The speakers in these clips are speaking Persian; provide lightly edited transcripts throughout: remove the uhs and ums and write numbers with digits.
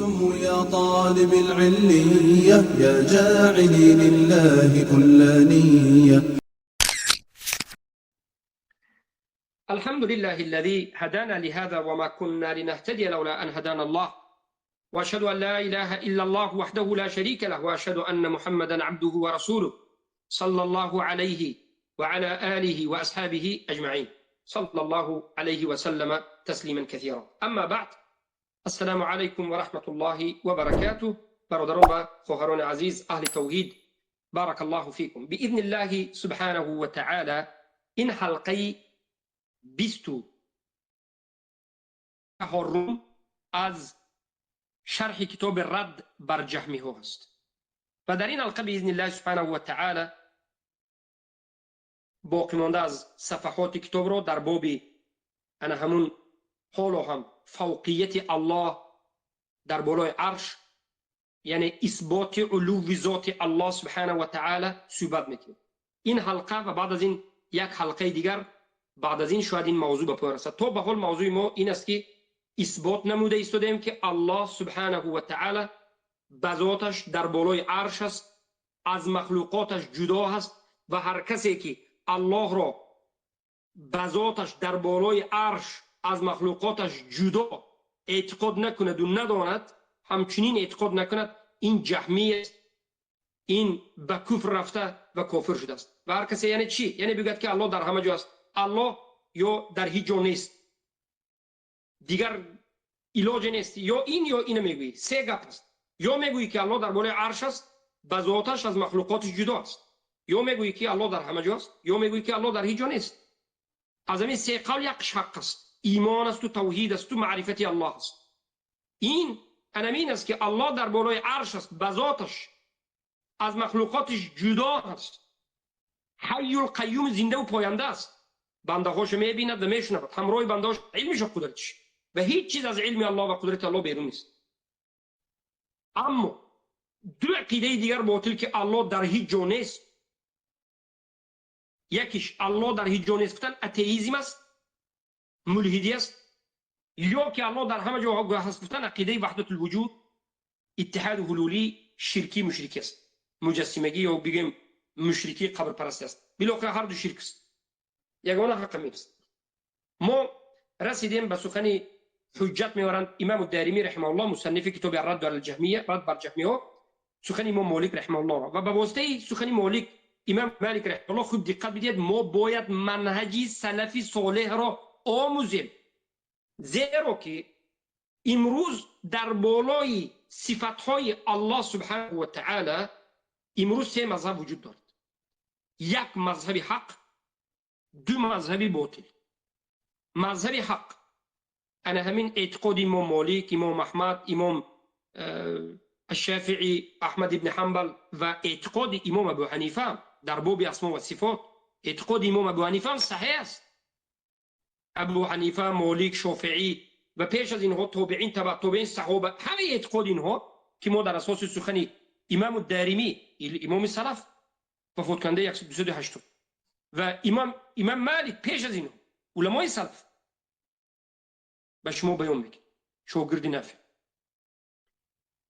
أنتم يا طالب العلية يا جاعلي لله كل نية. الحمد لله الذي هدانا لهذا وما كنا لنهتدي لولا أن هدانا الله، وأشهد أن لا إله إلا الله وحده لا شريك له، وأشهد أن محمدا عبده ورسوله صلى الله عليه وعلى آله وأصحابه أجمعين، صلى الله عليه وسلم تسليما كثيرا. أما بعد، السلام عليكم ورحمة الله وبركاته. برادران و خواهران عزیز اهل توحید، بارك الله فيكم. بإذن الله سبحانه وتعالى این حلقه 24 از شرح کتاب رد بر جهمی ها است و در این حلقه بإذن الله سبحانه و تعالی باقی مانده از صفحات کتاب را در باب انا همون حال و هم فوقیت الله در بالای عرش، یعنی اثبات علو ذات الله سبحانه و تعالی صحبت میکنیم. این حلقه و بعد از این یک حلقه دیگر بعد از این شاید این موضوع به پایان رسد. تا به حال موضوع ما این است که اثبات نموده ایستادیم که الله سبحانه و تعالی به ذاتش در بالای عرش است، از مخلوقاتش جدا هست و هر کسی که الله را به ذاتش در بالای عرش از مخلوقاتش جدا اعتقاد نکند و نداند، همچنین اعتقاد نکند، این جهمی است، این به کفر رفته و کافر شده است. و هر کسی یعنی چی؟ یعنی بگوید که الله در همه جا است، الله یا در هیچ جا نیست، دیگر علاج نیست، یا این یا اینو میگویی. سه گپ است: یا میگویی که الله در بالای عرش است، به ذاتش از مخلوقاتش جدا است، یا میگویی که الله در همه جا است، یا میگویی که الله در هیچ جا نیست. از همین سه قول یکش حق است، ایمان است و توحید است و معرفت الله است. این انمین است که الله در بالای عرش است، به ذاتش از مخلوقاتش جدا است، حی القیوم، زنده و پاینده است، بنده هاش میبیند و میشنود، همراه بنده هاش علمش و قدرتش، و هیچ چیز از علم الله و قدرت الله بیرون نیست. اما دو عقیده دیگر باطل که الله در هیچ جا نیست، یکیش الله در هیچ جا نیست گفتن اتئیسم است، ملحدی است، یا که الله در همه جا هست گفتن عقیده وحدت الوجود، اتحاد حلولی، شرکی مشرکی است، مجسمگی یا بگیم مشرکی قبر پرستی است. بالاخره هر دو شرک است، یگانه حق نیست. ما رسیدیم به سخن حجت میارند امام الدارمی رحمه الله، مصنف کتاب رد بر الجهمیه، رد بر جهمیه، سخن امام مالک رحمه الله را. و به واسطه سخن مالک امام مالک رحمه الله خوب دقت بدید، ما باید منهجی سلفی صالح را آموزیم، زیرا که امروز در بالای صفتهای الله سبحانه و تعالی امروز سه مذهب وجود دارد: یک مذهب حق، دو مذهب باطل. مذهب حق انا همین اعتقاد امام مالک، امام احمد، امام الشافعی، احمد ابن حنبل و اعتقاد امام ابو حنیفه در باب اسماء و صفات. اعتقاد امام ابو حنیفه صحیح است. ابو حنیفه، مالک، شافعی و پیش از اینها تابعین، تبع تابعین، صحابه، همه اعتقاد اینها که ما در اساس سخن امام الدارمی، امام سلف وفات کننده 208، و امام مالک پیش از اینها علمای سلف به شما بیان میگه، شاگرد نافع.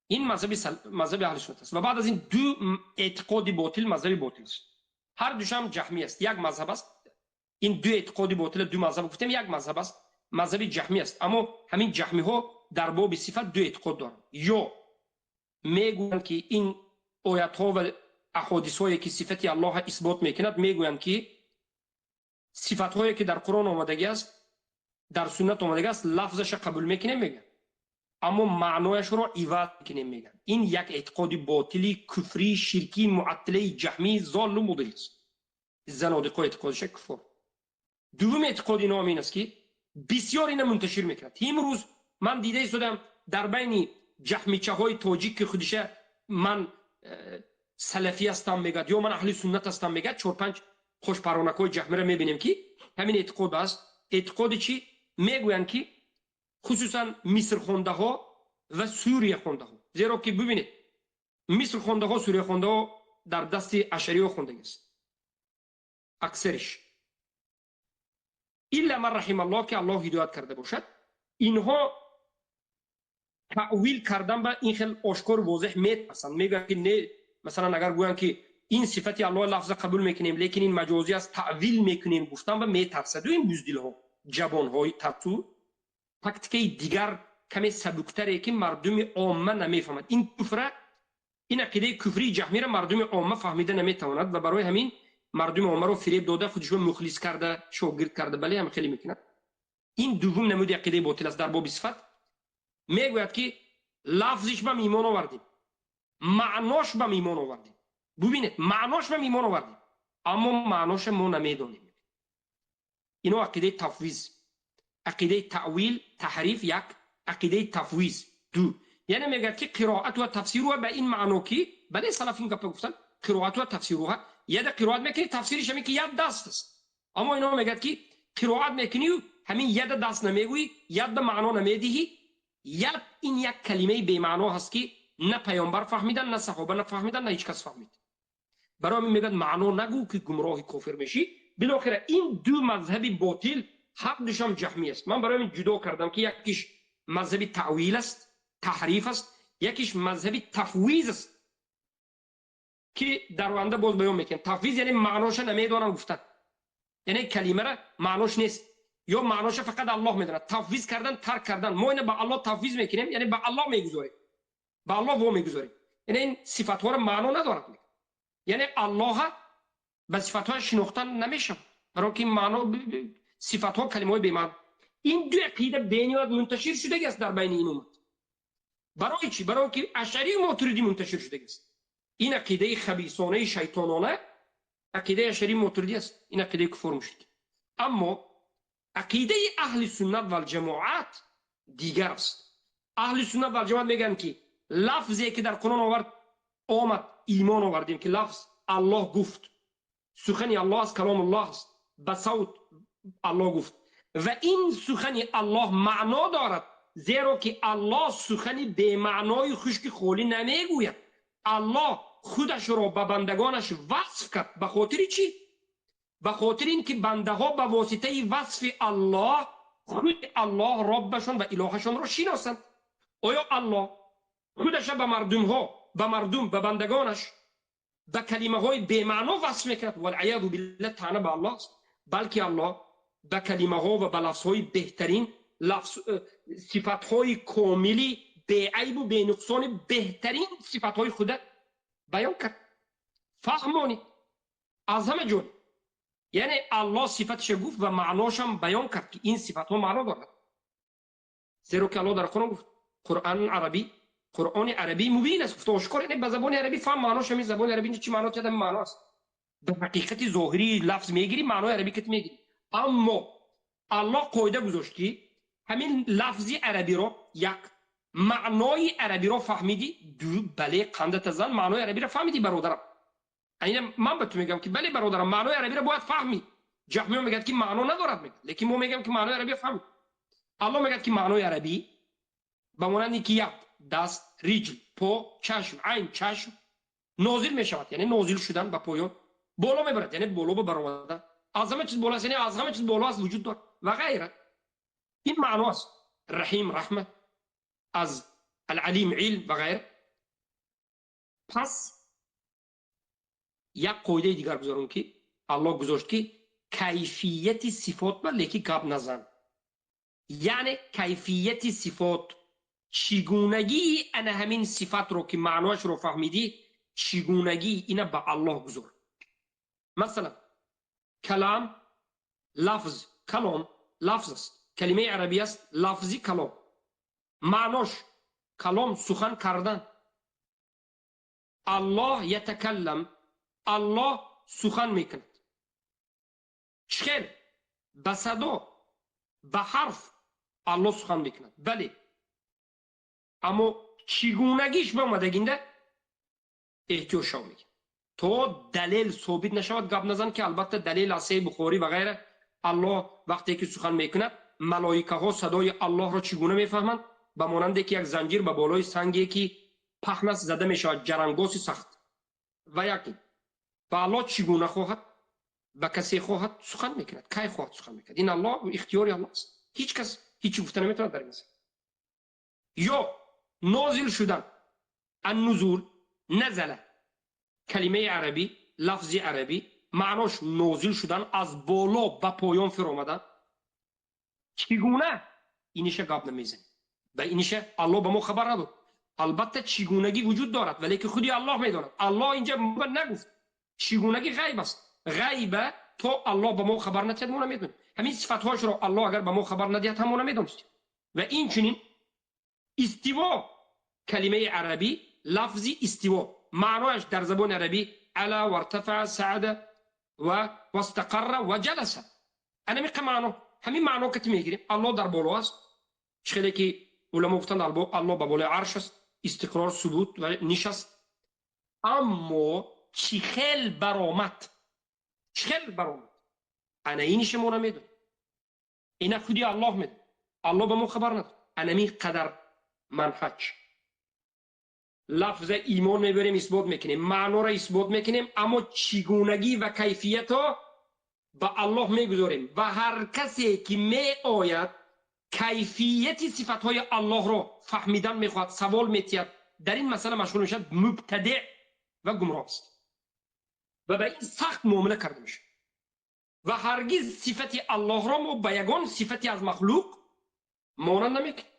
این مذهب اهل سنت است. و بعد از این دو اعتقاد باطل، مذهب باطل است، هر دوش هم جهمی است. یک مذهب است، این دو اعتقاد باطل، دو مذهب گفتیم، یک مذهب است، مذهب جهمی است. اما همین جهمی ها در باب صفت دو اعتقاد دارند: یا میگویند که این آیات ها و احادیث هایی که صفت الله اثبات میکند، میگویند که صفت هایی که در قرآن آمده است، در سنت آمده است، لفظش قبول میکنیم میگن، اما معنایش را عوض میکنیم میگن. این یک اعتقاد باطلی، کفری، شرکی، معطله، جهمی، ضال و مضل است. زنادقه اعتقادش کفر. دوم اعتقاد اینا این است که بسیار اینا منتشر میکرد. امروز من دیده ایستادم در بین جهمیچه های تاجیک که خودش من سلفی هستم میگه یا من اهل سنت هستم میگه، 4-5 خوش پرانک های جهمی را میبینیم که همین اعتقاد است. اعتقاد چی؟ میگویند که خصوصا مصر خونده ها و سوریه خونده ها، زیرا که ببینید مصر خونده ها، سوریه خونده ها در دست اشعری ها خوندگی است اکثرش، الا من رحم الله که الله هدایت کرده باشد. اینها تأویل کردن به این خیلی آشکار و واضح میترسند، میگن که نه، مثلا اگر گویند که این صفت الله لفظ قبول میکنیم لیکن این مجازی است تأویل میکنیم گفتن به میترسد. و این بزدل ها جوان های ترسو تاکتیک دیگر کمی سبکتره که مردم عامه نمیفهمند. این کفر، این عقیده کفری جهمی را مردم عامه فهمیده نمیتواند و برای همین مردم عامه رو فریب داده خودشون مخلص کرده شاگرد کرده. بله هم خیلی میکنند. این دوم نمود عقیده باطل است. در باب صفت میگوید که لفظش به ایمان آوردیم، معناش به ایمان آوردیم. ببینید معناش به ایمان آوردیم اما معناش ما نمیدونیم. اینو عقیده تفویض، عقیده تأویل تحریف یک، عقیده تفویض دو. یعنی میگه که قرائت و تفسیر و به این معنی که بله سلفین گپ گفتن قرائت و تفسیر ها یاد قرائت میکنی تفسیرش همین که یاد دست است، اما اینا میگه که قرائت میکنی همین یاد دست نمیگویی، یاد به معنا نمیدهی. یاد این یک کلمه بی معنا هست که نه پیامبر فهمیدن، نه صحابه نفهمیدن، نه هیچ کس فهمید. برای همین میگن معنا نگو که گمراه کافر میشی. بالاخره این دو مذهب باطل حقش هم جهمی است. من برای همین جدا کردم که یکیش مذهب تعویل است، تحریف است، یکیش مذهب تفویض است که در آینده باز بیان میکنم. تفویض یعنی معناش نمیدونن گفتن، یعنی کلمه را معناش نیست یا معناش فقط الله میدونه. تفویض کردن، ترک کردن. ما اینو به الله تفویض میکنیم یعنی به الله میگذاریم، به الله و میگذاریم. یعنی این صفات ها را معنا ندارد، یعنی الله به صفات ها شناختن نمیشه برای که معنا صفات ها کلمه های بی معنی. این دو عقیده بینیاد منتشر شده است در بین این امت. برای چی؟ برای که اشعری و ماتریدی منتشر شده است. این عقیده خبیثانه شیطانانه عقیده اشعری ماتریدی است، این عقیده کفر مشرک. اما عقیده اهل سنت و الجماعت دیگر است. اهل سنت و الجماعت میگن که لفظی که در قرآن آمد ایمان آوردیم که لفظ الله گفت، سخن الله است، کلام الله است، به صوت الله گفت و این سخن الله معنا دارد، زیرا که الله سخن به معنای خشک خالی نمیگوید. الله خودش را به بندگانش وصف کرد. به خاطر چی؟ به خاطر اینکه بنده ها به واسطه وصف الله خود الله ربشان و الهشان را شناسند. آیا الله خودش به مردم ها، به مردم، به بندگانش به کلمه های بی معنا وصف میکرد؟ والعیاذ بالله تعالی به الله است. بلکه الله به کلمه ها و به لفظ های بهترین، صفت های کاملی بی عیب و بی نقصان بهترین صفت های خود بیان کرد. فهمانی از همه جون، یعنی الله صفتش گفت و معناش هم بیان کرد که این صفت ها معنا دارد. زیرا که الله در قرآن گفت قرآن عربی مبین است، گفت آشکار، یعنی به زبان عربی فهم معناش همین زبان عربی چی معنا کرده معناست. به حقیقت ظاهری لفظ میگیری معنای عربی کت میگیری. اما الله قاعده گذاشت که همین لفظی عربی رو یک، معنای عربی رو فهمیدی، دو، بله قندت زن معنای عربی رو فهمیدی برادرم. این من به تو میگم که بله برادرم معنای عربی رو باید فهمی. جهمی میگه که معنا ندارد میگه، لیکن ما میگم که معنای عربی فهمی. الله میگه که معنای عربی به مانندی که یک، دست، رجل، پا، چشم، عین، چشم نازل میشود، یعنی نازل شدن به پایان، بالا میبرد یعنی بالا برآمدن، از همه چیز بالا است یعنی از همه چیز بالا است وجود دارد و غیره. این معناست. رحیم رحمت، از العلیم علم و غیره. پس یک قاعده دیگر گذارم که الله گذاشت که کیفیت صفات با لیکی گپ نزن، یعنی کیفیت صفات، چگونگی ان همین صفت رو که معناش رو فهمیدی چگونگی اینا به الله گذار. مثلا کلام لفظ، کلام لفظ است، کلمه عربی است، لفظی کلام، معناش کلام سخن کردن. الله یتکلم، الله سخن میکند. چخیل به صدا، به حرف الله سخن میکند، بله. اما چگونگیش به اومدگینده احتیاج شو میگه تو دلیل ثابت نشود گپ نزن که البته دلیل از بخاری و غیره. الله وقتی که سخن میکند ملائکه ها صدای الله را چگونه میفهمند؟ به مانند که یک زنجیر به بالای سنگی که پهن است زده میشود، جرنگاس سخت. و یکی به الله چگونه خواهد به کسی خواهد سخن میکند، کی خواهد سخن میکند؟ این الله اختیاری الله است، هیچ کس هیچ گفته نمیتواند در این. یا نازل شدن. النزول نزله، کلمه عربی، لفظ عربی، معناش نازل شدن، از بالا به پایان فرو آمدن. چگونه؟ اینش گپ نمیزنیم و اینش الله به ما خبر نداد. البته چگونگی وجود دارد ولی که خودی الله میداند. الله اینجا نگفت. چگونگی غیب است. غیب تو الله به ما خبر ندهد ما نمیدونیم. همین صفاتهاش رو الله اگر به ما خبر ندهد هم ما نمیدونیم. و این چنین استوا، کلمه عربی لفظی استوا، معناش در زبان عربی علا و ارتفع سعد و استقر و جلس. انا می معنی همین معنا که میگیریم الله در بالا است. خیلی که علما گفتند الله به بالای عرش است، استقرار، ثبوت و نشست. اما چی خیل برآمد، چی خیل برآمد، انا اینش ما نمیدونیم. اینا خودی الله میدونه. الله به ما خبر نداد. انا می قدر منهج لفظ ایمان میبریم اثبات میکنیم، معنا را اثبات میکنیم، اما چگونگی و کیفیت ها به الله میگذاریم. و هر کسی که می آید کیفیت صفات های الله را فهمیدن میخواد، سوال میتید، در این مسئله مشغول میشد، مبتدع و گمراه است و به این سخت معامله کرده میشه. و هرگز صفت الله را ما به یگان صفتی از مخلوق مانند نمیکنیم.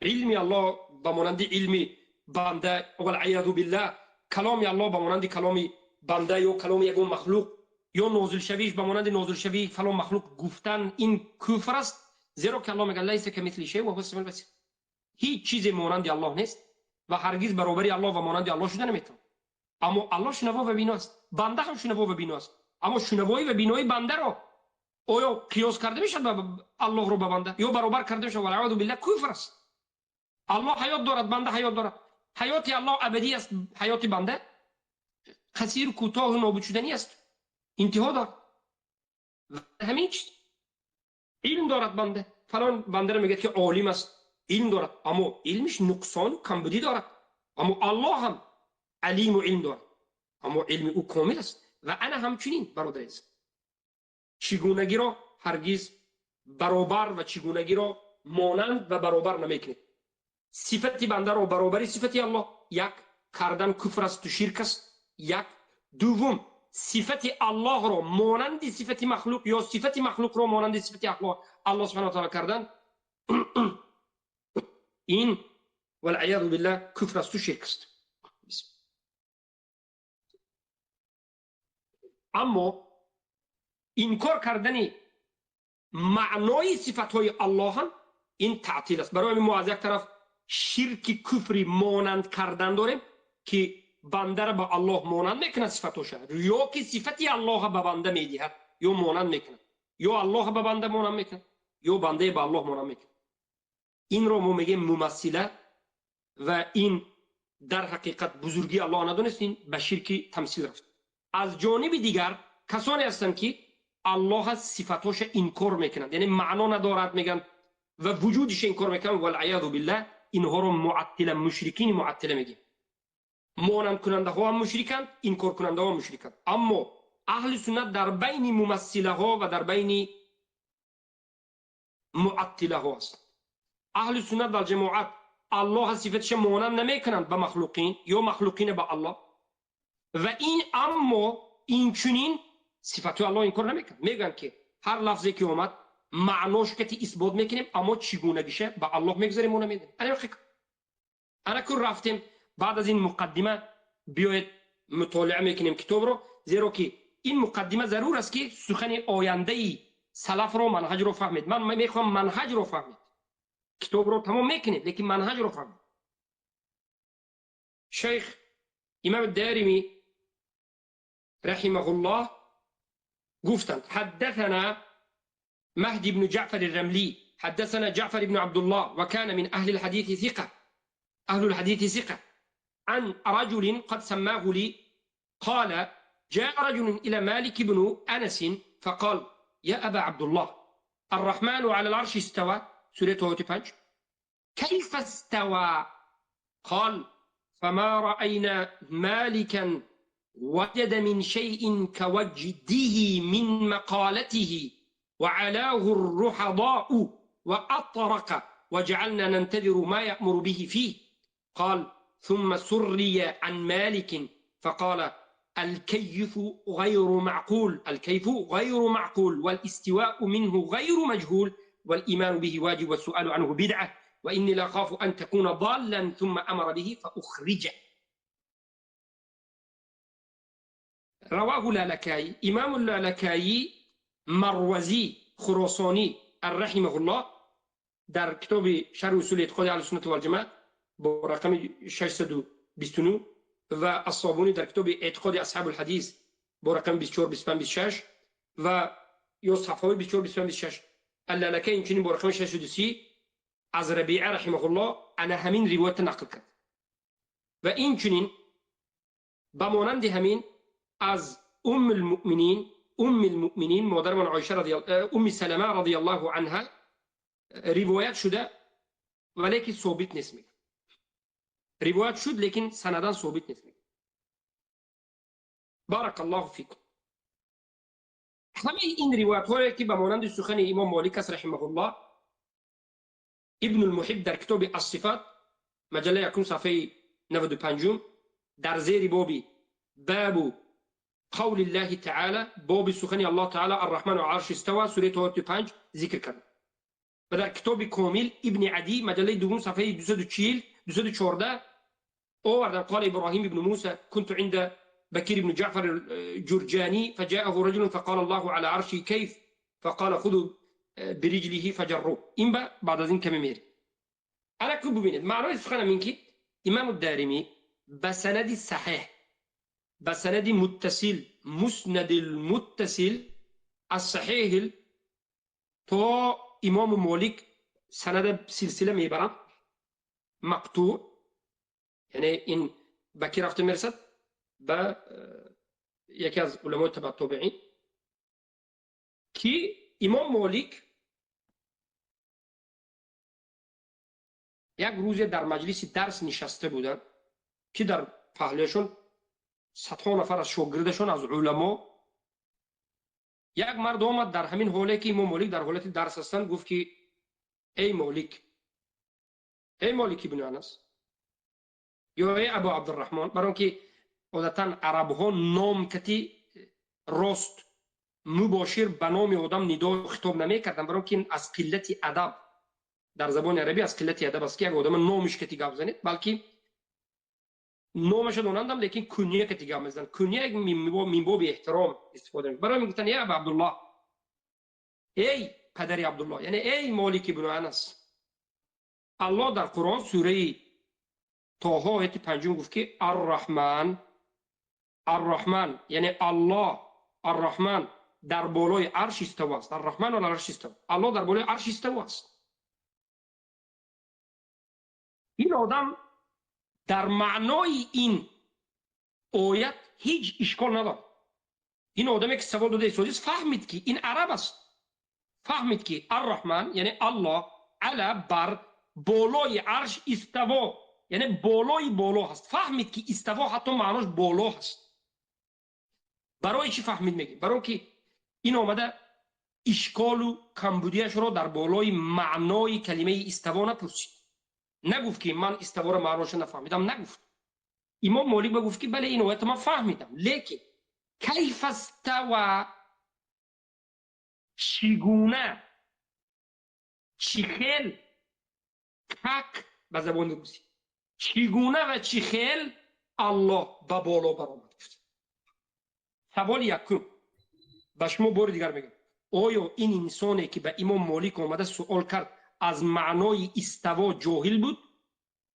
علم الله به مانند علم بنده والعیاذ بالله، کلام الله به مانند کلام بنده یا کلام یگان مخلوق، یا نازل شویش به مانند نازل شوی فلان مخلوق گفتن، این کفر است. زیرا که الله میگه لیس کمثل شیء و هو السمیع البصیر. هیچ چیز مانند الله نیست و هرگز برابری الله و مانند الله شده نمیتونه. اما الله شنوا و بینا است، بنده هم شنوا و بینا است. اما شنوایی و بینایی بنده رو آیا قیاس کرده میشه الله رو به بنده یا برابر کرده میشه؟ والعیاذ بالله کفر است. الله حیات دارد، بنده حیات دارد. حیات الله ابدی است، حیات بنده قصیر، کوتاه و نابود شدنی است، انتها دارد. همین چیز علم دارد بنده، فلان بنده رو میگه که عالم است، علم دارد، اما علمش نقصان و کمبودی دارد. اما الله هم علیم و علم دارد، اما علم او کامل است. و انا همچنین برادر عزیز، چگونگی را هرگز برابر و چگونگی را مانند و برابر نمیکنید. صفت بنده را برابری صفت الله یک کردن کفر است و شرک است. یک. دوم، صفت الله را مانند صفت مخلوق یا صفت مخلوق را مانند صفت الله سبحانه و تعالی کردن، این والعیاذ بالله کفر است و شرک است. اما انکار کردن معنای صفت های الله هم این تعطیل است. برای ما از یک طرف شرک کفری مانند کردن داریم که بنده را به الله مانند میکنه صفتاش، یا که صفت الله به بنده میدهد یا مانند میکنه، یا الله به بنده مانند میکنه یا بنده به الله مانند میکنه. این رو ما میگیم ممثله و این در حقیقت بزرگی الله ندونستین، به شرک تمثیل رفت. از جانب دیگر کسانی هستند که الله صفاتش انکار میکنند، یعنی معنا ندارد میگن و وجودش انکار میکنن، والعیاذ بالله اینها رو معطل مشرکین معطله میگیم. مانند کننده ها هم مشرکند، انکار کننده ها هم مشرکند. اما اهل سنت در بین ممثله ها و در بین معطله ها است. اهل سنت در جماعت الله صفتش مانند نمیکنند به مخلوقین یا مخلوقین به الله، و این اما این چنین صفت الله انکار نمیکنند. میگن که هر لفظی که اومد معناش که اثبات میکنیم، اما چگونگیشه به الله میگذاریم و نمیدیم. انا که رفتیم بعد از این مقدمه بیاید مطالعه میکنیم کتاب رو، زیرا که این مقدمه ضرور است که سخن آینده ای سلف رو، منهج رو فهمید. من میخوام منهج رو فهمید. کتاب رو تمام میکنیم لیکن منهج رو فهمید. شیخ امام الدارمی رحمه الله گفتند حدثنا مهدي بن جعفر الرملي حدثنا جعفر بن عبد الله وكان من أهل الحديث ثقة، أهل الحديث ثقة، عن رجل قد سماه لي قال جاء رجل إلى مالك بن أنس فقال يا أبا عبد الله الرحمن على العرش استوى سورة هوتفنج كيف استوى؟ قال فما رأينا مالكا وجد من شيء كوجده من مقالته وعلاه الرحضاء وأطرق وجعلنا ننتظر ما يأمر به فيه قال ثم سري عن مالك فقال الكيف غير معقول، الكيف غير معقول، والاستواء منه غير مجهول، والإيمان به واجب، والسؤال عنه بدعة، وإني لأخاف أن تكون ضالا ثم أمر به فأخرجه. رواه اللالكائي، إمام اللالكائي مروزي خراساني رحمه الله در کتاب شرح اصول اعتقاد اهل سنت و الجماعه با رقم 629 و الصابونی در کتاب اعتقاد اصحاب الحدیث با رقم 24 25 26 و یا صفحه 24 25 26 اللالکائي اینچنین با رقم 630 از ربیعه رحمه الله انا همین روایت نقل کرد و اینچنین به مانند همین از ام المؤمنین مادر من عایشه ام سلمه رضی الله عنها روایت شده ولیکن ثابت نیست. میگه روایت شد لیکن سندان ثابت نیست. میگه بارک الله فیکم. همه این روایت هایی که به مانند سخن امام مالک است رحمه الله، ابن المحب در کتاب الصفات مجله یکم صفحه 95 در زیر بابی باب قول الله تعالی، باب سخن الله تعالی الرحمن عرش استوى سوره 25 ذکر کرد. و در کتاب کامل ابن عدی مجله دوم صفحه 240 214 آوردن قال ابراهیم ابن موسى كنت عند بكير بن جعفر الجرجاني فجاءه رجل فقال الله على عرشه كيف فقال خذوا برجله فجروه. این بعد از این کمی میره. الان که ببینید معنای سخنم این که امام الدارمی به سند صحیح، به سند متصل، مسند المتصل الصحیح تا امام مالک سند سلسله میبرم مقطوع، یعنی این بکی رفته میرسد به یکی از علمای تبع تابعین که امام مالک یک روز در مجلس درس نشسته بودن که در پهلوشون صدها نفر از شاگردشون از علما، یک مرد آمد در همین حاله که امام مالک در حالت درس هستند گفت که ای مالک ابن انس یا ای ابو عبدالرحمن، برای که عادتا عرب ها نام کتی راست مباشر به نام آدم ندا خطاب نمی کردن، برای که از قلت ادب در زبان عربی از قلت ادب است که یک آدم نامش کتی گپ زنید، بلکه نامش دونندم لیکن کنیه کتی گپ میزنن، کنیه من باب احترام استفاده می. برای میگفتن یا ابو عبدالله، ای پدر عبدالله، یعنی ای مالک ابن انس، الله در قرآن سوره طه آیت 5 گفت که الرحمن یعنی الله الرحمن در بالای عرش استوى است. الرحمن علی العرش استوى، الله در بالای عرش استوى است. این آدم در معنای این آیت هیچ اشکال نداره. این آدمی که سوال داده اسودیس فهمید که این عرب است، فهمید که الرحمن یعنی الله علی بر بالای عرش استوى، یعنی بالای بالا هست. فهمید که استوى حتی معناش بالا هست. برای چی فهمید؟ میگه برای که این آمده اشکال و کمبودیش را در بالای معنای کلمه استوى نپرسید، نگفت که من استوى را معناش نفهمیدم، نگفت. امام مالک گفت که بله این آیت من فهمیدم، لیکن کیف استوى، چگونه، چخیل، کک به زبان روسی، چگونه و چخیل الله به بالا برآمد. سوال یکم به شما بار دیگر میگم، آیا این انسانی که به امام مالک آمده سوال کرد از معنای استوا جاهل بود؟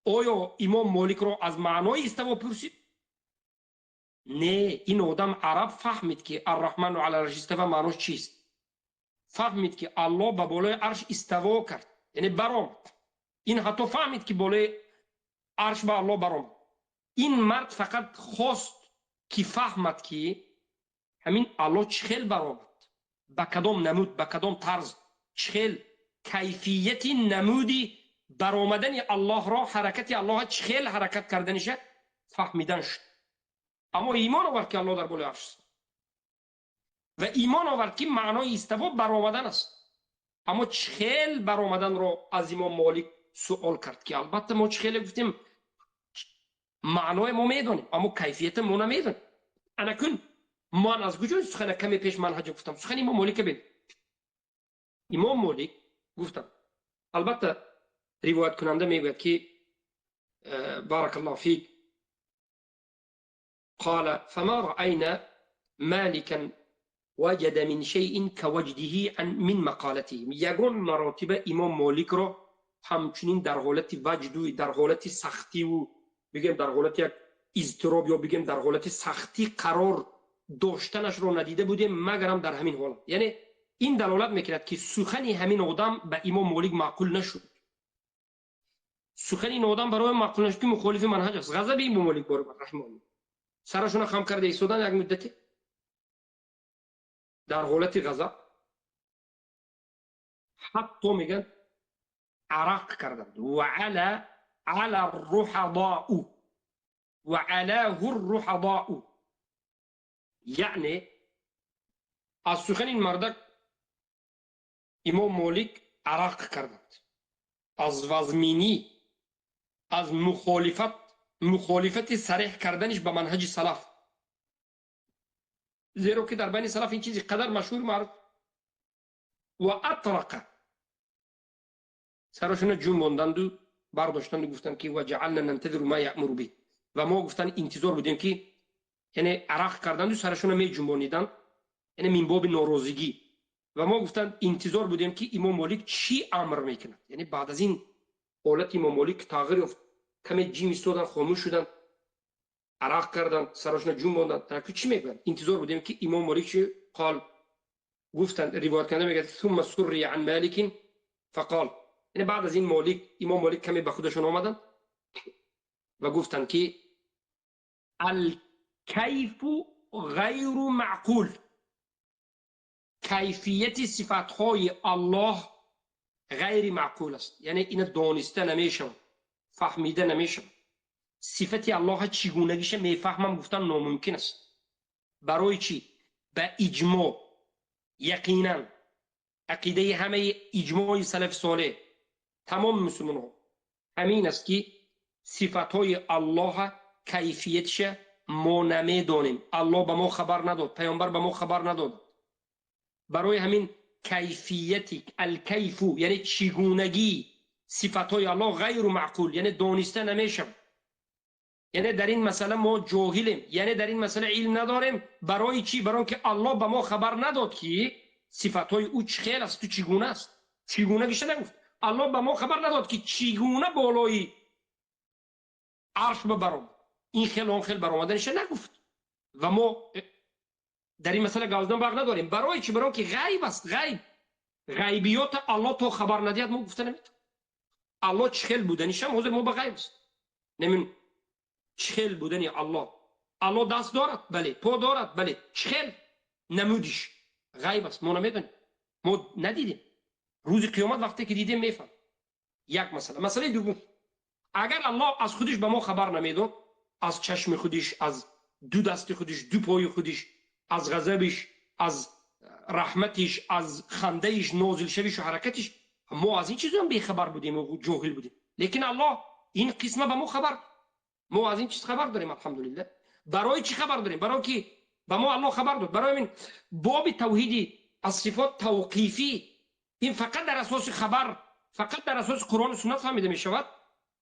آیا امام مالک را از معنای استوا پرسید؟ نه، این آدم عرب فهمید که الرحمن علی العرش استوا معناش چیست. فهمید که الله به بالای عرش استوا کرد، یعنی برآمد. این حتی فهمید که بالای عرش به الله برآمد. این مرد فقط خواست که فهمد که همین الله چخیل برآمد، به کدام نمود، به کدام طرز، چخیل کیفیت نمودی برآمدن الله را، حرکت الله چخیل حرکت کردنش فهمیدن شد. اما ایمان آورد که الله در بالای عرش است و ایمان آورد که معنای استوا برآمدن است. اما چخیل برآمدن را از امام مالک سوال کرد که البته ما چخیل گفتیم معنای ما میدونیم اما کیفیت ما نمیدونیم. انا کن من از کجا سخن کمی پیش منهج گفتم؟ سخن امام مالک ببین. امام مالک گفتم، البته روایت کننده میگوید که بارك الله فيك قال فما رأينا مالكا وجد من شيء كوجده من مقالته. یگان مراتب امام مالک رو همچنین در حالت وجد و در حالت سختی و بگیم در حالت یک اضطراب یا بگیم در حالت سختی قرار داشتنش رو ندیده بودیم مگر هم در همین حالت. یعنی این دلالت میکند که سخن همین آدم به امام مالک معقول نشد. سخن این آدم برای معقول نشد که مخالف منهج است. غضب امام مالک بار رحمه الله سرشون خم کرده ایستادن یک مدتی در حالت غضب، حتی میگن عرق کردند و علی الرحضاء و علاه الرحضاء. یعنی از سخن این مردک امام مالک عرق کردند، از وزمینی، از مخالفت صریح کردنش به منهج سلف. زیرا که در بین سلف این چیزی قدر مشهور معروف. و اطرق سرشون جنباندند و برداشتند و گفتند که و جعلنا ننتظر ما یأمر به. و ما گفتن انتظار بودیم که، یعنی عرق کردند و سرشون می جنبانیدند، یعنی من باب ناراضگی. و ما گفتن انتظار بودیم که امام مالک چی امر میکند. یعنی بعد از این حالت امام مالک تغییر یافت، کمی جیم ایستادن، خاموش شدن، عرق کردن، سرشون جنباندن. ترک چی میگن؟ انتظار بودیم که امام مالک چی قال. گفتن روایت کننده میگه ثم سری عن مالک فقال. یعنی بعد از این امام مالک کمی به خودشون آمدن و گفتن که الکیف غیر معقول. کیفیت صفاتهای الله غیر معقول است. یعنی این دانسته نمیشه، فهمیده نمیشه. صفت الله چگونگیش میفهمم گفتن ناممکن است. برای چی؟ به اجماع یقینا عقیده همه اجماع سلف صالح تمام مسلمان ها همین است که صفاتهای الله کیفیتش ما نمیدانیم. الله به ما خبر نداد، پیامبر به ما خبر نداد. برای همین کیفیتی الکیف یعنی چگونگی صفاتهای الله غیر معقول، یعنی دانسته نمیشه. یعنی در این مسئله ما جاهلیم، یعنی در این مسئله علم نداریم. برای چی؟ برای که الله به ما خبر نداد که صفاتهای او چخیل است و چگونه است. چگونه گیشه نگفت. الله به ما خبر نداد که چگونه بالای عرش ببرم، این خیل اون خیل برآمدنش نگفت. و ما در این مسئله گازدن برق نداریم. برای چی؟ برای که غیب است. غیبیات الله تو خبر ندید ما گفته نمیتون. الله چخیل بودنیش هم حضور ما به غیب است. نمین چخیل بودنی الله دست دارد بله، پا دارد بله، چخیل نمودیش غیب است، ما نمیدونیم، ما ندیدیم. روز قیامت وقتی که دیدیم میفهم. یک مسئله دوم، اگر الله از خودش به ما خبر نمیداد، از چشم خودش، از دو دست خودش، دو پای خودش، از غضبش، از رحمتش، از خندهش، نازل شویش و حرکتش، ما از این چیزا هم بیخبر بودیم و جاهل بودیم. لیکن الله این قسمه به ما خبر، ما از این چیز خبر داریم الحمدلله. برای چی خبر داریم؟ برای که به ما الله خبر داد. برای این باب توحید از صفات توقیفی این فقط در اساس خبر، فقط در اساس قرآن و سنت فهمیده می شود.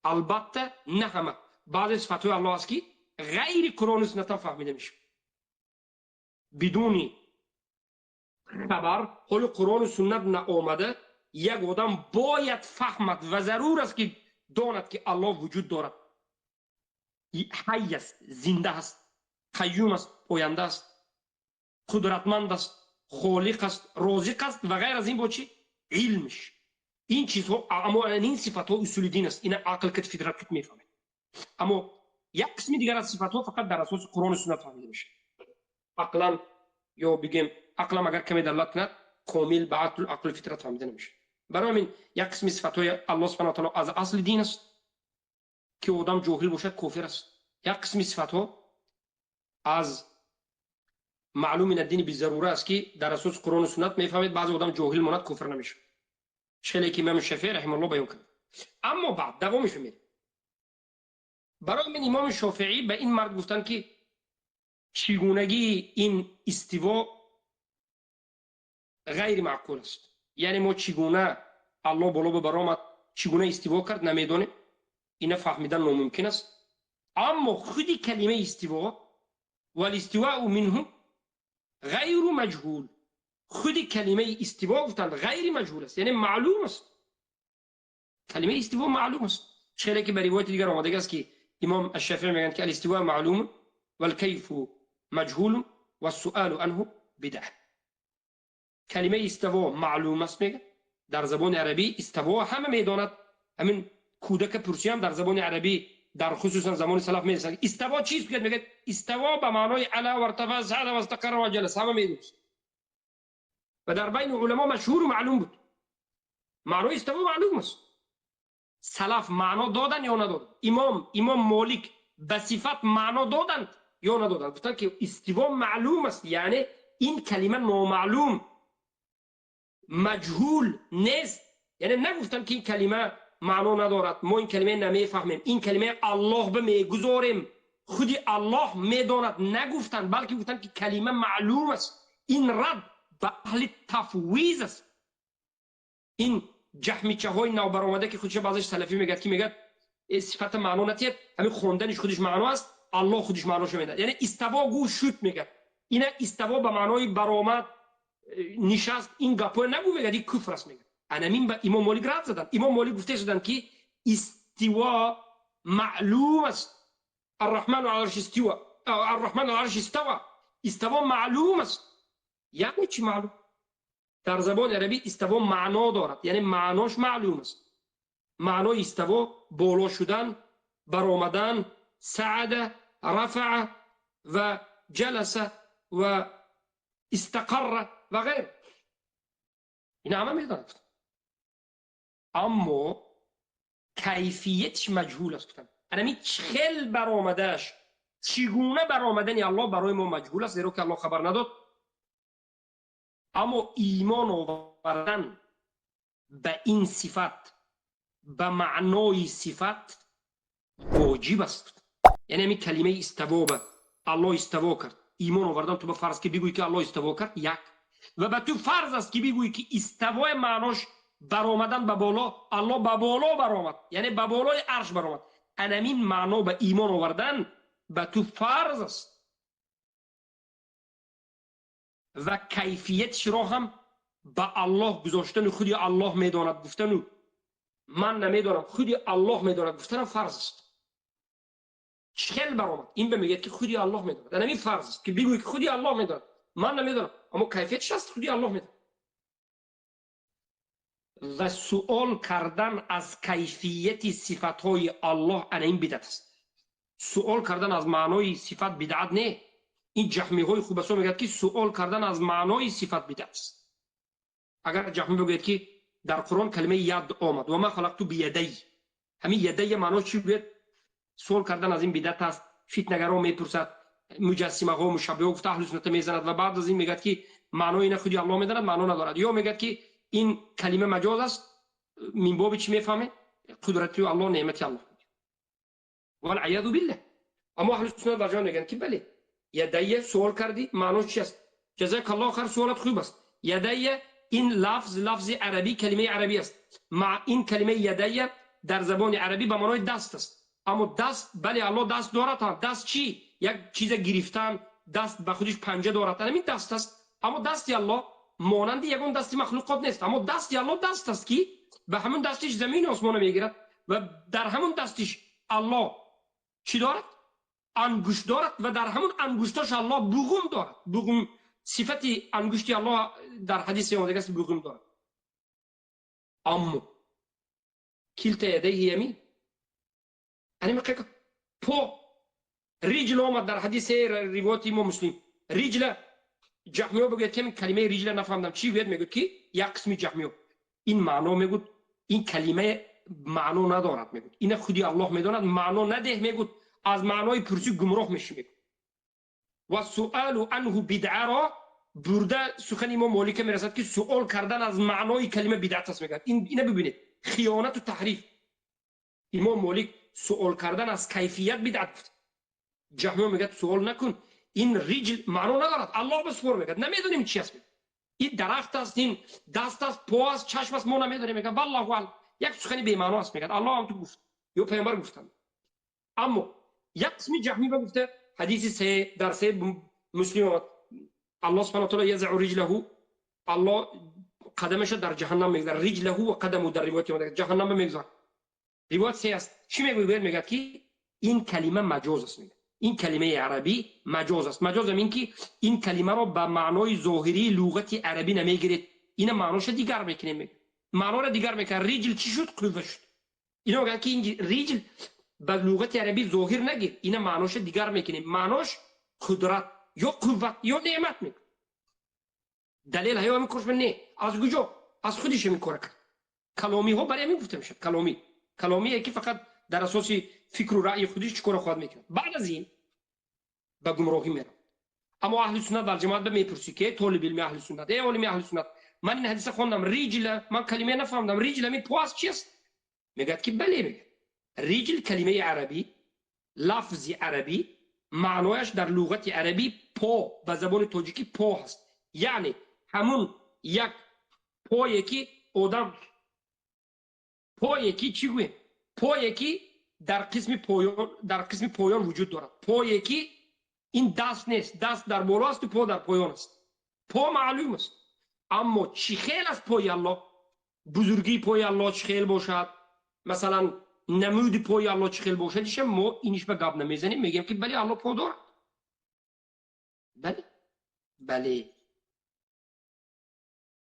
البته نه همه. بعض صفاتهای الله است که غیر قرآن و سنت فهمیده می شود. بدون خبر حال قرآن و سنت نآمده یک آدم باید فهمد و ضرور است که داند که الله وجود دارد، حی است، زنده است، قیوم است، پاینده است، قدرتمند است، خالق است، رازق است و غیر از این با چی؟ علمش. این چیزها، اما این صفات ها اصول دین است. این عقل کت فطرت کت میفهمه. اما یک قسم دیگر از صفات ها فقط در اساس قرآن و سنت فهمیده میشه. عقلا یا بگیم عقلا اگر کمی دلالت کند کامل به عقل فطرت فهمیده نمیشه. برای همین یک قسم صفات های الله سبحانه و تعالی از اصل دین است که آدم جاهل باشد کافر است. یک قسم صفات ها از معلوم این دین به ضروره است که در اساس قرآن و سنت میفهمید، بعضی آدم جاهل ماند کافر نمیشه. چه که امام شافعی رحمه الله بیان کرد. اما بعد دوامش میره. برای من امام شافعی به این مرد گفتن که چگونگی این استوا غیر معقول است. یعنی ما چگونه الله بالا به برآمد چگونه استوا کرد نمیدونه، اینا فهمیدن ناممکن است. اما خودی کلمه استوا والاستواء منه غیر مجهول، خودی کلمه استوا گفتن غیر مجهول است، یعنی معلوم است. کلمه استوا معلوم است. چرا که به روایت دیگر آمده است که امام الشافعی میگن که الاستواء معلوم والکیف مجهول والسؤال عنه بدعه. کلمه استوا معلوم است میگه. در زبان عربی استوا همه میداند، همین کودک پرسی هم در زبان عربی در خصوصا زمان سلف میدونن استوا چیست. میگه استوا به معنای علا و ارتفع صعد و استقر و جلس، همه میدونن و در بین علما مشهور و معلوم بود. معنای استوا معلوم است. سلف معنا دادن یا ندادن؟ امام مالک به صفت معنا دادند یا ندادند؟ گفتن که استوا معلوم است، یعنی این کلمه نامعلوم مجهول نیست. یعنی نگفتن که این کلمه معنا ندارد، ما این کلمه نمیفهمیم، این کلمه الله به میگذاریم، خودی الله میداند. نگفتن، بلکه گفتن که کلمه معلوم است. این رد به اهل تفویض است. این جهمیچه های نو برآمده که خودش بعضش سلفی میگه که میگه صفت معنا نتید، همین خوندنش خودش معنا است، الله خودش معناش میده. یعنی استوا گو شد میگه. اینا استوا به معنای برآمد نشست، این گپو نگو میگه، این کفر است میگه. انامین به امام مالک رد زدن. امام مالک گفته شدن که استوا معلوم است. الرحمن علی العرش استوى، الرحمن علی العرش استوى. استوا معلوم است. یعنی چی معلوم؟ در زبان عربی استوا معنا دارد، یعنی معناش معلوم است. معنای استوا بالا شدن، برآمدن، صعد، رفع و جلس و استقر و غیر. این همه میدانند. اما کیفیتش مجهول است. یعنی چخل برآمدش، چگونه برآمدن الله برای ما مجهول است، زیرا که الله خبر نداد. اما ایمان آوردن به این صفت، به معنای صفت واجب است. یعنی همین کلمه استوا به الله استوا کرد، ایمان آوردن تو به فرض که بگویی که الله استوا کرد یک، و به تو فرض است که بگویی که استوا معناش برآمدن به بالا، الله به بالا برآمد، یعنی به بالای عرش برآمد. همین معنا به ایمان آوردن به تو فرض است. و کیفیتش را هم به الله گذاشتن، خودی الله میداند گفتن من نمیدانم، خودی الله میداند گفتن فرض است. چخل برآمد این به میگه که خودی الله میداند، همین فرض است که بگویی که خودی الله میداند، من نمیدانم، اما کیفیتش است خودی الله میداند. و سوال کردن از کیفیت صفتهای الله این بدعت است. سوال کردن از معنای صفت بدعت نه. این جهمی های خوبسا میگه که سوال کردن از معنای صفت بدعت است. اگر جهمی بگوید که در قرآن کلمه ید آمد و ما خلقت بیدی، همین یدی معنی چی بود؟ سوال کردن از این بدعت است. فتنه‌گرا میپرسد، مجسمه ها مشبهه گفته اهل سنت میزند و بعد از این میگه که معنای این خودی الله میداند، معنا ندارد. یا میگه که این کلمه مجاز است، من باب چی میفهمه؟ قدرت الله، نعمت الله. والعیاذ بالله. اما اهل سنت و جماعت میگن که بله، یدیه سوال کردی معناش چی است؟ جزاک الله خیر، سوالت خوب است. یدیه این لفظ عربی، کلمه عربی است. مع این کلمه یدیه در زبان عربی به معنای دست است. اما دست، بله الله دست دارد. دست چی؟ یک چیز گرفتن، دست به خودش پنجه دارد، همین دست است. اما دست الله مانند یگان دست مخلوقات نیست. اما دست الله دست است که به همون دستش زمین و آسمان میگیرد و در همون دستش الله چی دارد؟ انگشت دارد و در همون انگشتاش الله بغم دارد. بغم صفت انگشتی الله در حدیث اومده است، بغم دارد. اما کلتا یدیه یمین، یعنی میگه پا، رجل آمد در حدیث روایت امام مسلم، رجل. جهمیه بگوید که کلمه رجل نفهمدم چی بود، میگه که یک قسمی جهمیه این معنا میگه این کلمه معنا ندارد، میگه این خودی الله میداند، معنا نده، میگه از معنای پرسی گمراه میشی. میگه و سؤال عنه بدعه را برده سخن امام مالک میرسد که سوال کردن از معنای کلمه بدعت است. میگه اینو ببینید، خیانت و تحریف. امام مالک سوال کردن از کیفیت بدعت گفته. جهمی میگه سوال نکن، این ریجل معنا ندارد، الله بسپر میگه نمیدونیم چی است. این درخت است، این دست است، پا است، چشم است، ما نمیدونیم. میگه والله اعلم، یک سخنی بی معنا است. میگه الله هم تو گفت یا پیامبر گفتن. اما یک قسمی جهمی گفته حدیث سه در سه مسلم الله سبحانه و تعالی یزع رجله، الله قدمش در جهنم میگذاره، رجله و قدمو در روایت جهنم میگذاره. روایت سه است. چی میگه؟ میگه که این کلمه مجاز است. میگه این کلمه عربی مجاز است. مجاز این که این کلمه رو به معنای ظاهری لغت عربی نمیگیرید، این معناش دیگر میکنه. میگه معنا رو دیگر میکنه. ریجل چی شد؟ قلوه شد. اینا میگن که این ریجل به لغت عربی ظاهر نگیر، این معناش دیگر میکنه، معناش قدرت یا قوت یا نعمت. میگه دلیل هیو میکرش نه از کجا؟ از خودش میکره. کلامی ها برای همین گفته میشه کلامی که فقط در اساس فکر و رأی خودش چیکار خواهد میکنه. بعد از این به گمراهی میره. اما اهل سنت و جماعت به میپرسی که طالب علم اهل سنت، ای علم اهل سنت، من این حدیث خوندم ریجل، من کلمه نفهمیدم، ریجل می پاس چیست؟ میگه که بله. میگه ریجل کلمه عربی، لفظ عربی، معنایش در لغت عربی پا، به زبان تاجیکی پا هست. یعنی همون یک پایی که آدم پایی که چی گویم؟ پایی که در قسم پایان وجود دارد. پایی که این دست نیست، دست در بالاست و پا در پایان است. پا معلوم است، اما چی خیل از پای الله، بزرگی پای الله چی خیل باشد، مثلا نمود پای الله چی خیل باشد، ما اینش به گپ نمیزنیم. میگیم که بله الله پا دارد. بله.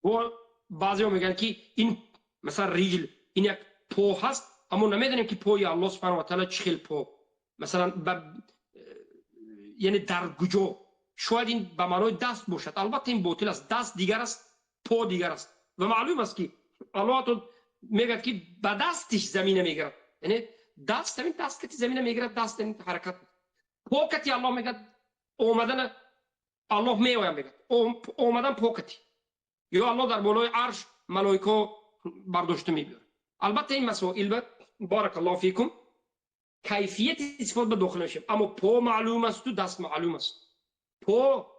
و بعضی ها میگن که این مثلا ریجل این یک پا هست، اما نمیدونیم که پای الله سبحانه و تعالی چه خیل پا، مثلا یعنی در کجا. شاید این به معنای دست باشد، البته این باطل است. دست دیگر است، پا دیگر است. و معلوم است که الله تو میگه که به دستش زمین میگیرد، یعنی دست همین دست که زمین میگیرد، دست این حرکت. پا کتی الله میگه اومدن الله میویم، میگه اومدن پا کتی، یا الله در بالای عرش ملائکه برداشته میبره. البته این مسائل بارک الله فیکم کیفیت صفات به داخل میشه، اما پا معلوم است و دست معلوم است. پا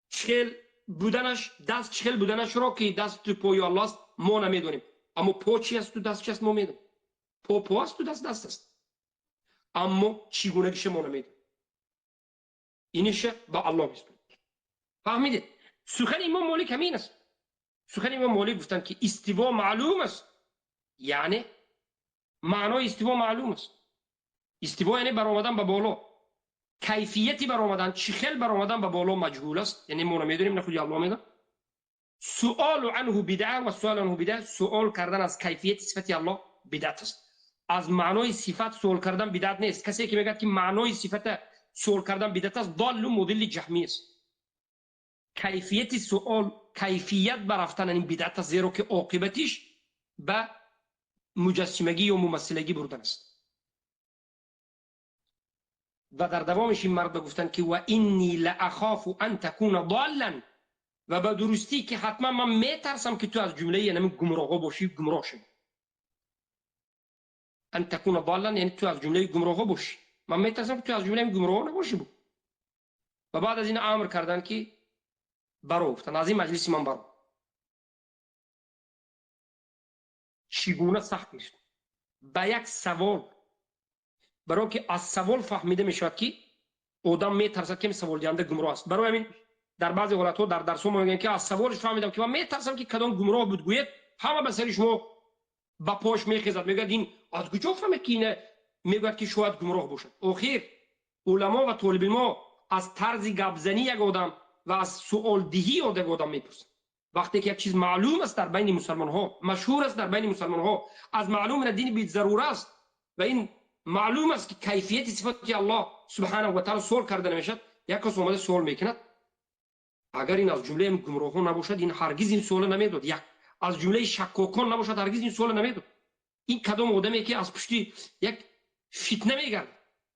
چخل بودنش، دست چخل بودنش را که دست تو پای الله است ما نمیدونیم، اما پا چی است و دست چی است ما میدونیم. پا است و دست است، اما چگونگیش ما نمیدونیم. اینش به الله میسپاریم. فهمیدید؟ سخن امام مالک همین است. سخن امام مالک گفتن که استوا معلوم است، یعنی معنای استوا معلوم است. استوا یعنی برآمدن به بالا. کیفیتی برآمدن، چه خیل برآمدن به بالا مجهول است، یعنی ما نمیدونیم، نه خود الله میدونه. سؤال عنه بدعه و سؤال عنه بدعه، سؤال کردن از کیفیت صفت الله بدعت است. از معنای صفت سؤال کردن بدعت نیست. کسی که میگه که معنای صفت سؤال کردن بدعت است، ضال و مضل جهمی است. کیفیت سؤال، کیفیت برفتن این بدعت است، زیرا که عاقبتش به مجسمگی و ممثلگی بردن است. و در دوامش این مرد گفتن که و اینی لاخاف ان تكون ضالا، و به درستی که حتما من میترسم که تو از جمله یعنی گمراه باشی، گمراه شی. ان تكون ضالا یعنی تو از جمله گمراه باشی، من میترسم که تو از جمله گمراه نباشی. بود و بعد از این امر کردن که برو، گفتن از این مجلس من برو. چگونه سخت میشه به یک سوال، برای که از سوال فهمیده میشود که آدم میترسد که سوال دهنده گمراه است. برای همین در بعضی حالت ها در درس ها میگن که از سوالش فهمیدم که من میترسم که کدام گمراه بود گوید، همه به سر شما با پاش میخیزد، میگه این از کجا فهمید که اینه، میگه که شاید گمراه باشد. آخر علما و طالب علم از طرز گپزنی یک آدم و از سوال دهی یک آدم میپرسن. وقتی که یک چیز معلوم است در بین مسلمان ها، مشهور است در بین مسلمان ها، از معلوم دین بی ضروره است و این معلوم است که کیفیت صفات الله سبحانه و تعالی سوال کرده نمیشد، یک کس اومده سوال میکند، اگر این از جمله گمراهان نباشد این هرگز این سوال نمیداد. یک از جمله شکاکان نباشد هرگز این سوال نمیداد. این کدام آدمی که از پشتی یک فتنه میگرد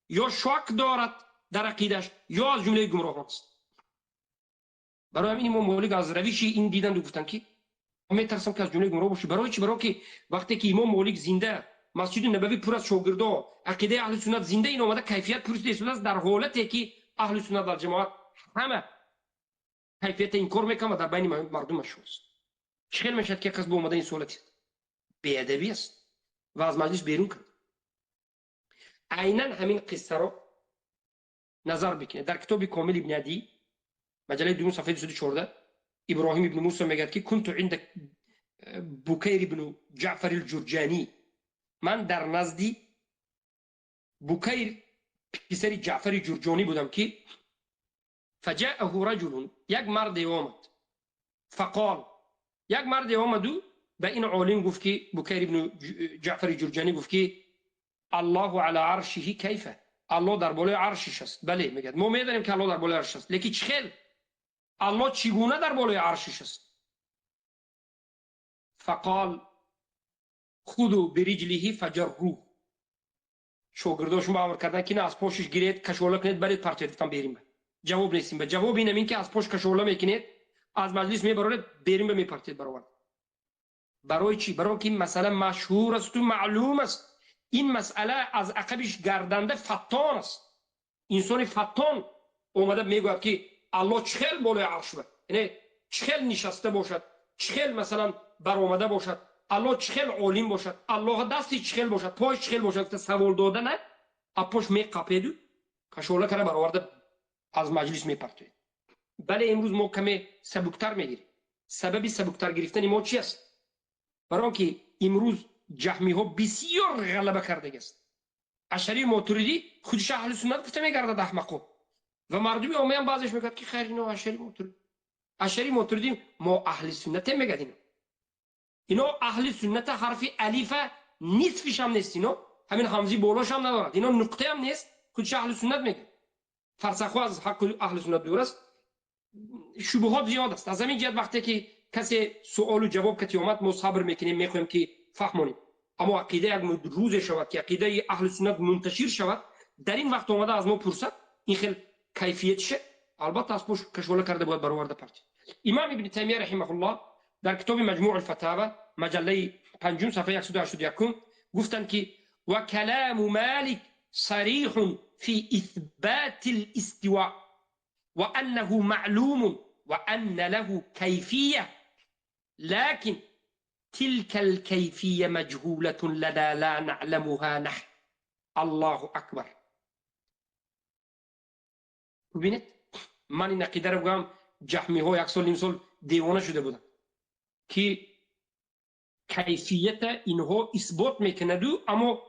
یا شک دارد در عقیدش یا از جمله گمراهان است. برای همین امام مالک از روش این دیدن و گفتن که میترسم که از جمله گمراه باشی. برای چی؟ برای که وقتی که امام مالک زنده مسجد نبوی پر از شاگردا عقیده اهل سنت زنده این اومده کیفیت پرسیده شده است در حالتی که اهل سنت در جماعت همه کیفیت این کار میکنه و در بین مردم مشهور است. چخیل میشد که کس به اومده این سوالتی بی ادبی است و از مجلس بیرون کرد. عیناً همین قصه رو نظر بکنید در کتاب کامل ابن عدی مجله دوم صفحه 214 ابراهیم ابن موسی میگه که كنت عند بوکیر ابن جعفر الجرجانی، من در نزدی بوکیر پسر جعفر جرجانی بودم که فجاءه رجل، یک مرد آمد، فقال، یک مرد آمد و به این عالم گفت که بوکیر ابن جعفر جرجانی گفت که الله علی عرشه کیفه، الله در بالای عرشش است. بله میگه ما میدونیم که الله در بالای عرشش است، لیکن چخیل الله چگونه در بالای عرشش است؟ فقال خذوا برجله فجروه، شاگرداشون باور کردن که نه از پشتش گیرید کشوله کنید برید پرتیدتان بریم. جواب نیستیم به جواب اینم که از پشت کشوله میکنید از مجلس میبرید بریم به میپرتید برابر. برای چی؟ برای که این مسئله مشهور است و معلوم است. این مسئله از عقبش گردنده فتان است. انسان فتان اومده میگوید که الله چخیل بالای عرش بود، یعنی چخیل نشسته باشد، چخیل مثلا برآمده باشد، الله چخیل عالم باشد، الله دستی چخیل باشد، پای چخیل باشد. سوال داده نه اپوش میقاپید کشوله کنه برآورده از مجلس میپرتید. بله امروز ما کمی سبکتر میگیریم. سبب سبکتر گرفتن ما چی است؟ برای که امروز جهمی ها بسیار غلبه کرده است. اشعری ماتریدی خودش اهل سنت گفته میگردد احمقو و مردمی عامی هم بعضش میگه که خیر اینا اشعری ماتریدی، اشعری ماتریدی ما اهل سنت میگه اینا اهل سنت حرف الف نصفش هم نیست، اینا همین همزی بالاش هم ندارد، اینا نقطه هم نیست، خودش اهل سنت میگه. فرسخو از حق اهل سنت دور است. شبهات زیاد است. از همین جهت وقتی که کسی سوال و جواب کتی اومد ما صبر میکنیم میخوایم که فهمونیم، اما عقیده یک روز شود که عقیده اهل سنت منتشر شود در این وقت اومده از ما پرسد این خیلی کیفیتشه البته از پشت کشوله کرده باید برآورده پرتید. امام ابن تیمیه رحمه الله در کتاب مجموع الفتاوی مجله 5 صفحه 181 گفتند که و کلام مالک صریح فی اثبات الاستواء وأنه معلوم وأن له كيفية لكن تلك الكيفية مجهولة لنا لا نعلمها نحن. الله أكبر. ببینید من این عقیده رو بگم جهمی ها یک سال نیم سال دیوانه شده بودن که کیفیت اینها اثبات میکند اما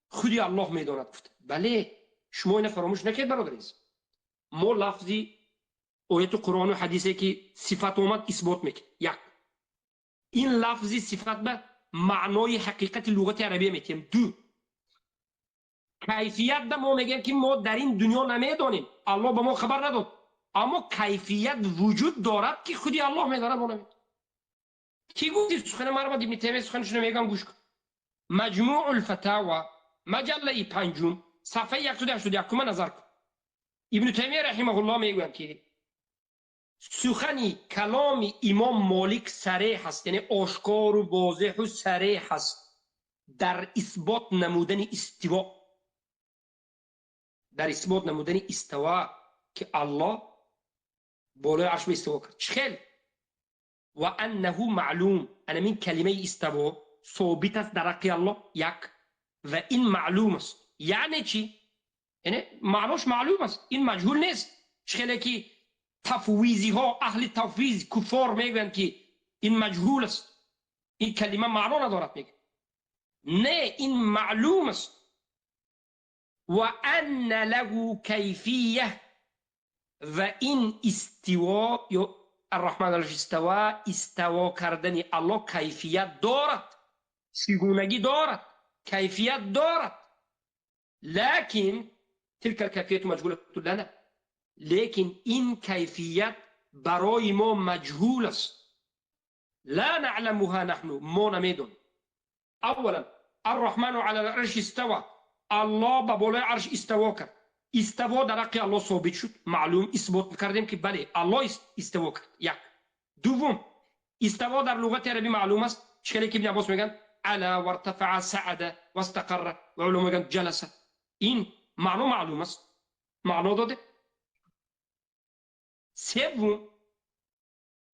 خودی الله میداند. گفت بله شما اینو فراموش نکید برادریز، ما لفظی آیت قرآن و حدیثی که صفت اومد اثبات میکنه. یک این لفظی صفت به معنای حقیقت لغت عربی میتیم. دو کیفیت ده ما میگیم که ما در این دنیا نمیدانیم، الله به ما خبر نداد، اما کیفیت وجود دارد که خودی الله میداند ما نمیدانیم. کی گفتی سخن مرحبا ابن تیمیه سخنشون میگم گوش کن. مجموع الفتاوی مجله 5 صفحه 181 نظر کن. ابن تیمیه رحمه الله میگوید که سخن کلام امام مالک صریح است، یعنی آشکار و واضح و صریح است در اثبات نمودن استوا، در اثبات نمودن استوا که الله بالای عرش استوا کرد. چخیل و انه معلوم، انا من کلمه استوا ثابت است در حق الله یک و این معلوم است. یعنی چی؟ یعنی معناش معلوم است، این مجهول نیست. چخیلی که تفویضی ها اهل تفویض کفار میگویند که این مجهول است، این کلمه معنا ندارد، میگه نه این معلوم است. و ان له کیفیه و این استوا یا الرحمن علیه استوا کردن الله کیفیت دارد، چگونگی دارد، کیفیت دارد، لكن تلك الكيفية مجهولة لنا، لیکن این کیفیت برای ما مجهول است، لا نعلمها نحن، ما نمیدونیم. اولا الرحمن على العرش استوى، الله به بالای عرش استوا کرد. استوا در حق الله ثابت شد، معلوم اثبات کردیم که بله الله استوا کرد. یک. دوم استوا در لغت عربی معلوم است، چخیلی که ابن عباس میگن علا و ارتفع سعد و استقر و علوم میگن جلسه. این معنا معلوم است، معنا داده. سوم،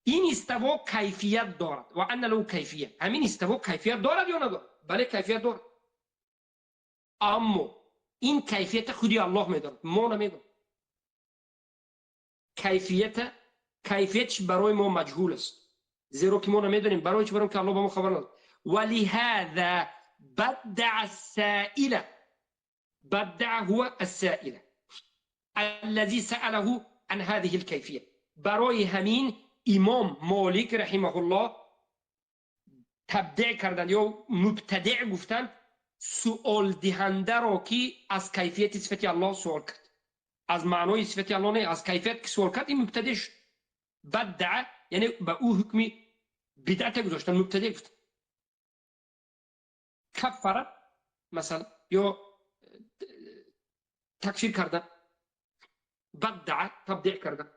این استوا کیفیت دارد و ان له کیفیت. همین استوا کیفیت دارد یا ندارد؟ بله کیفیت دارد، اما این کیفیت خودی الله میداند، ما نمیدانیم. کیفیتش برای ما مجهول است، زیرا که ما نمیدانیم. برای چه؟ برای که الله به ما خبر نداد. ولهذا بدع السائل، بدع هو السائل الذي سأله عن هذه الكيفية. برای همین امام مالک رحمه الله تبدع کردند یا مبتدع گفتند سؤال دهنده را که از کیفیت صفت الله سوال کرد، از معنای صفت الله نه، از کیفیت که سوال کرد، این مبتدع شد. بدع یعنی به او حکمی بدعت گذاشتن، مبتدع گفتن. کفر مثلا یا تکفیر کردن، بدع تبدع کردن.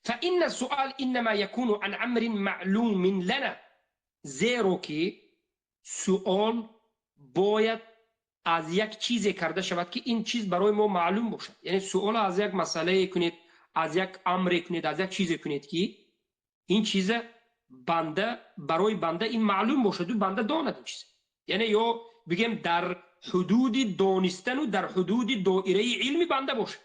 فإن السؤال إنما يكون عن أمر معلوم لنا، زیرا که سؤال باید از یک چیزی کرده شود که این چیز برای ما معلوم باشد. یعنی سؤال از یک مسئله کنید، از یک امر کنید، از یک چیزی کنید که این چیز بنده برای بنده این معلوم باشد و بنده داند این چیز. یعنی یا بگیم در حدود دانستن و در حدود دایره علم بنده باشه.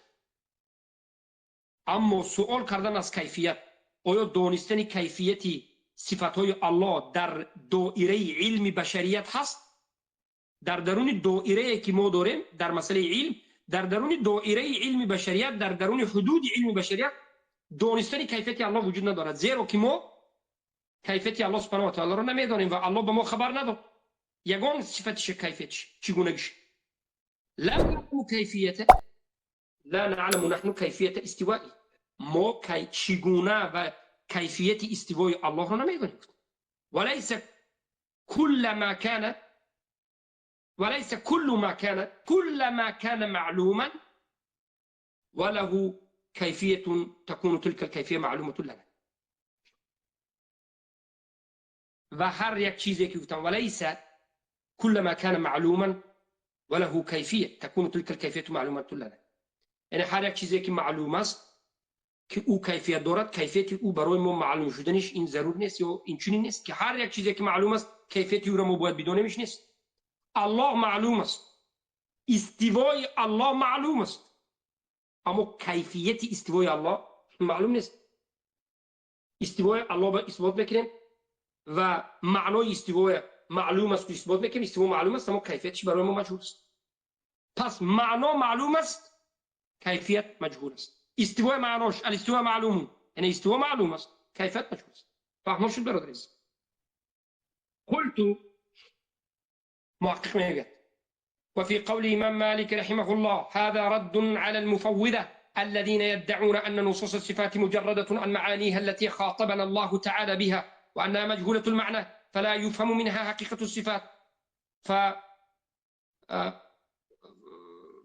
اما سوال کردن از کیفیت، آیا دانستن کیفیتی صفاتهای الله در دایره علم بشریت هست؟ در درون دایره که ما داریم در مسئله علم، در درون دایره علم بشریت، در درون حدود علم بشریت دانستن کیفیت الله وجود ندارد، زیرا که ما کیفیت الله سبحانه و تعالی را نمیدانیم و الله به ما خبر نداد. یگان صفتش کیفیتش چگونگیش لا نعلم کیفیته، لا نعلم نحن کیفیت استوایی. ما چگونه و کیفیت استوای الله را نمیدانیم. وليس كل ما كان معلوما وله كيفية تكون تلك الكيفية معلومة لنا. و هر یک چیزی که گفتم وليس كل ما كان معلوما وله كيفية تكون تلك الكيفية معلومة لنا. یعنی هر یک چیزی که معلوم است که او کیفیت دارد، کیفیت او برای ما معلوم شدنش این ضرور نیست یا این چنین نیست که هر یک چیزی که معلوم است کیفیت او را ما باید بدونیمش نیست. الله معلوم است، استوای الله معلوم است، اما کیفیت استوای الله معلوم نیست. استوای الله به اثبات بکنیم و معنای استوای معلوم است که اثبات بکنیم، استوا معلوم است اما کیفیتش برای ما مجهول است. پس معنا معلوم است، کیفیت مجهول است. استوا معناش الاستوا معلوم، یعنی استوا معلوم است، کیفیت مجهول است. فهمون شد برادر عزیز؟ قلت محقق میگه وفي قول الإمام مالك رحمه الله هذا رد على المفوضة الذين يدعون أن نصوص الصفات مجردة عن معانيها التي خاطبنا الله تعالى بها وأنها مجهولة المعنى فلا يفهم منها حقيقة الصفات.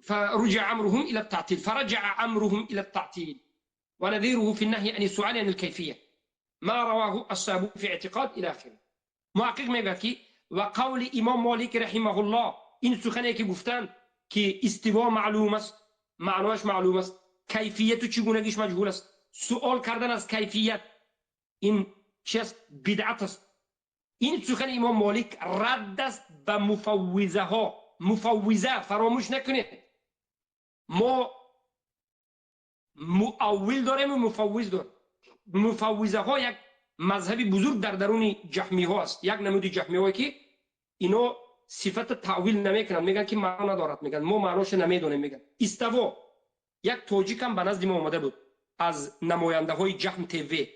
فرجع أمرهم إلى التعطيل ونذيره في النهي عن السؤال عن الكيفية ما رواه الصابوني في اعتقاد إلى آخره. محقق میگه که و قول امام مالک رحمه الله، این سخنی که گفتن که استوا معلوم است، معناش معلوم است، کیفیت و چگونگیش مجهول است، سوال کردن از کیفیت این چیست؟ بدعت است. این سخن امام مالک رد است به مفوضه ها. مفوضه فراموش نکنید، ما مؤول داریم و مفوض داریم. مفوضه ها یک مذهبی بزرگ در درون جهمی ها است، یک نمود جهمی هایی که اینو صفت تعویل نمیکنن، میگن که معنا ندارد، میگن ما معناش نمیدونیم. میگن استوا. یک توجیه کم به نزد ما اومده بود از نماینده های جهم تیوی،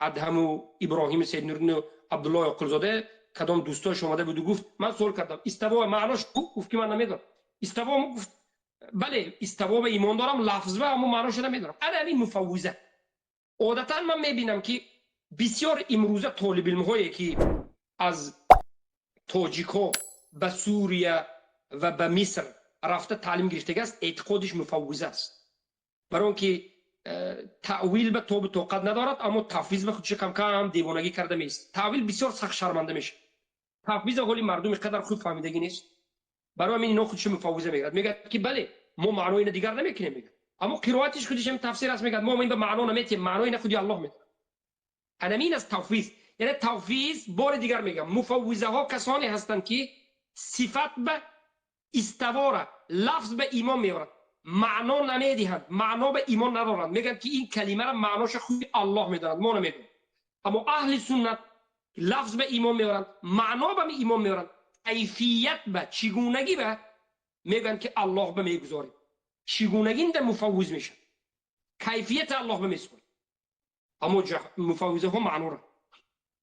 ادهم و ابراهیم سید نورین و عبدالله عقلزاده، کدام دوستاش اومده بود و گفت من سوال کردم استوا معناش گفت که من نمیدونم. استوا گفت بله استوا به ایمان دارم لفظ به، اما معناش نمیدونم. همین مفوضه. عادتا من میبینم که بسیار امروزه طالب علم هایی که از تاجیک‌ها به سوریه و به مصر رفته تعلیم گرفته است، اعتقادش مفوضه است، برای اینکه تعویل به توب طاقت ندارد، اما تفویض به خودش کم کم دیوانگی کرده میست. تعویل بسیار سخت شرمنده میشه. تفویض حول مردم قدر خوب فهمیدگی نیست. برای همین اینا خودش مفوضه میگه، میگه که بله ما معنای این دیگر نمیکنیم، میگه اما قرائتش خودش هم تفسیر است، میگه ما این به معنا نمیتیم، معنای این خودی الله میدونه. همین از توفیض. یعنی توفیض بار دیگر میگم مفوضه ها کسانی هستند که صفت به استواره لفظ به ایمان میارند، معنا نمیدهند، معنا به ایمان ندارند، میگن که این کلمه را معناش خود الله میداند، ما نمیدونیم. اما اهل سنت لفظ به ایمان میارند، معنا به ایمان میارند، کیفیت به چگونگی به میگن که الله به میگذاریم، چگونگی در مفوض میشه، کیفیت الله به میسپاریم. اما مفوضه ها معنا را.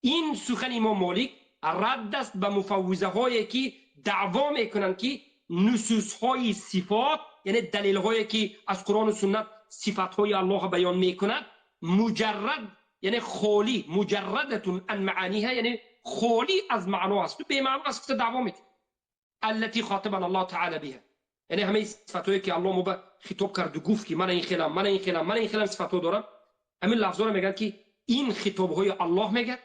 این سخن امام مالک رد است به مفوضه هایی که دعوا میکنند که نصوص های صفات، یعنی دلیل هایی که از قرآن و سنت صفات های الله بیان میکند مجرد، یعنی خالی، مجردتون ان معانیها، یعنی خالی از معنا است، به معنا است، دعوا میکنند التي خاطبنا الله تعالی بها، یعنی همه صفاتایی که الله مو خطاب کرد و گفت که من این خلم، من این خلم، من این خلم صفاتو دارم، همین لفظا رو میگن که این خطاب های الله میگه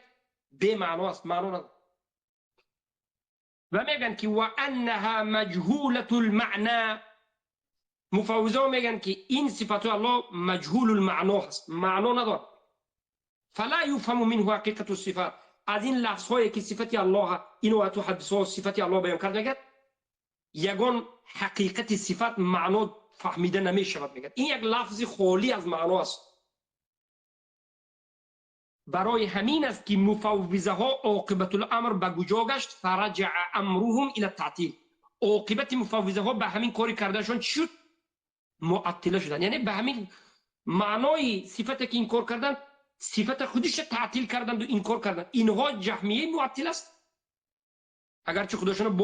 به معنا است، معنا نداره. و میگن که و انها مجهوله المعنى، مفوضا میگن که این صفات الله مجهول المعنا هست، معنا نداره. فلا يفهم منه حقیقت الصفات، از این لفظ هایی که صفت الله اینو تو حدیث ها صفت الله بیان کرد میگه یگان حقیقت صفت معنا فهمیده نمیشود، میگه این یک لفظ خالی از معنا است. برای همین است که مفوضه ها عاقبت الامر به کجا گشت؟ فرجع امرهم الى التعطیل. عاقبت مفوضه ها به همین کاری کردنشون چی شد؟ معطله شدن، یعنی به همین معنای صفت که انکار کردن صفت خودش تعطیل کردند و انکار کردند. اینها جهمیه معطل است، اگرچه خودشون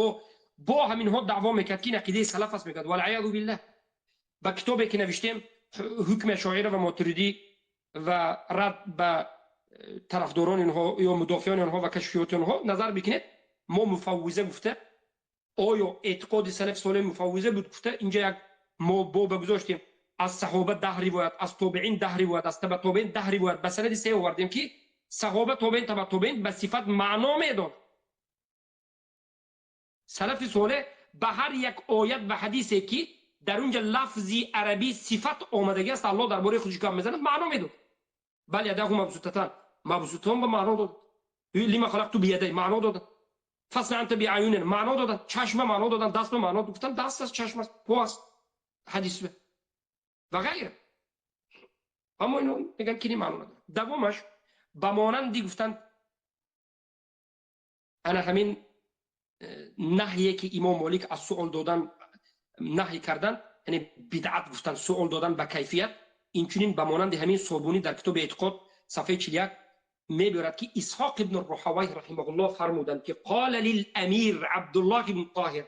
با همینها دعوا میکرد که عقیده سلف است میکرد والعیاذ بالله. با کتابی که نوشتیم حکم اشاعره و ماتریدی و رد به طرفداران اینها یا مدافعان اینها و کشفیات اینها نظر بکنید. ما مفوضه گفته، آیا اعتقاد سلف صالح مفوضه بود؟ گفته اینجا یک ما بگذاشتیم از صحابه 10 روایت، از تابعین 10 روایت، از تبع تابعین 10 روایت به سند سه آوردیم که صحابه تابعین تبع تابعین به صفت معنا میداد. سلف صالح به هر یک آیت و حدیثی که در اونجا لفظی عربی صفت آمدگی است الله درباره خودش کام میزنه معنا میداد. بل یده مبسوطتان، مبسوطتان به معنا داد. لما خلقت بیدی معنا داد. فصل انت بعیون معنا دادن، چشم معنا دادن، دست به معنا گفتن، دست از چشم است، پا است، حدیث به و غیره. اما اینو میگن که معنا نداره. دومش به مانندی گفتن انا همین نهیه که امام مالک از سوال دادن نهی کردن، یعنی بدعت گفتن، سوال دادن به کیفیت، اینچنین به مانند همین صابونی در کتاب اعتقاد صفحه 41 میبرد که اسحاق ابن الرحوی رحمه الله فرمودند که قال للامیر عبد الله بن طاهر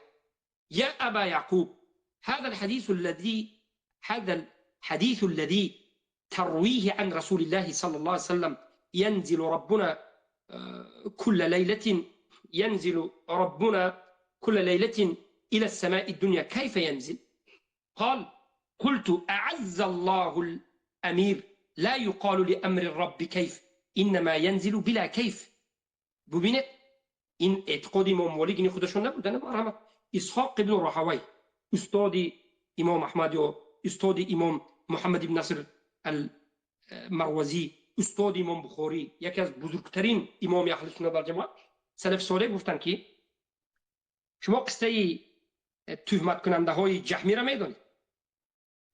یا ابا یعقوب هذا الحديث الذي ترويه عن رسول الله صلى الله عليه وسلم ينزل ربنا كل ليلة إلى السماء الدنيا كيف ينزل؟ قال قلت أعز الله الأمير لا يقال لأمر الرب كيف انما ينزل بلا کیف. ببینید این اعتقاد امام مالک این خودشون نبودن، مرحمت اسحاق ابن راهوی استاد امام احمد یا استاد امام محمد بن نصر المروزی، استاد امام بخاری، یکی از بزرگترین امام اهل سنت و جماعت سلف صالح گفتن که شما قصه تهمت کننده های جهمی را میدونید.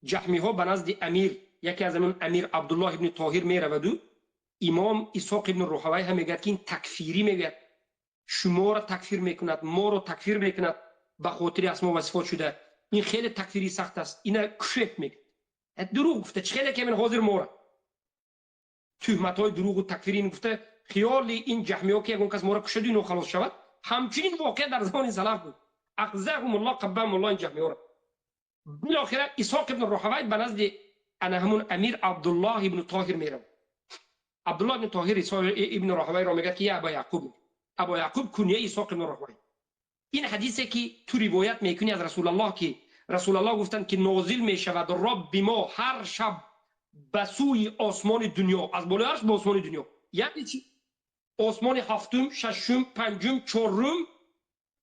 جهمی ها به نزد امیر، یکی از همون امیر عبدالله ابن طاهر میرود و امام اسحاق ابن راهوی هم میگه که این تکفیری میگه، شما را تکفیر میکند، ما را تکفیر میکند به خاطر اسما و صفات شده، این خیلی تکفیری سخت است، اینا کشف میگه. دروغ گفته، خیلی که من حاضر ما را تهمت های دروغ و تکفیری گفته. خیال این جهمی ها که اون کس ما را کشد اینو خلاص شود، همچنین واقع در زمان سلف بود. اخزاهم الله قبهم الله این جهمی ها را. بالاخره اسحاق ابن راهوی به نزد انا همون امیر عبدالله ابن طاهر میره. عبدالله ابن طاهر ابن راهوی را میگه که یا ابا یعقوب، ابا یعقوب کنیه اسحاق ابن راهوی. این حدیثی که تو روایت میکنی از رسول الله که رسول الله گفتن که نازل میشود رب ما هر شب به سوی آسمان دنیا، از بالای عرش به آسمان دنیا، یعنی چی؟ آسمان هفتم، ششم، پنجم، چهارم،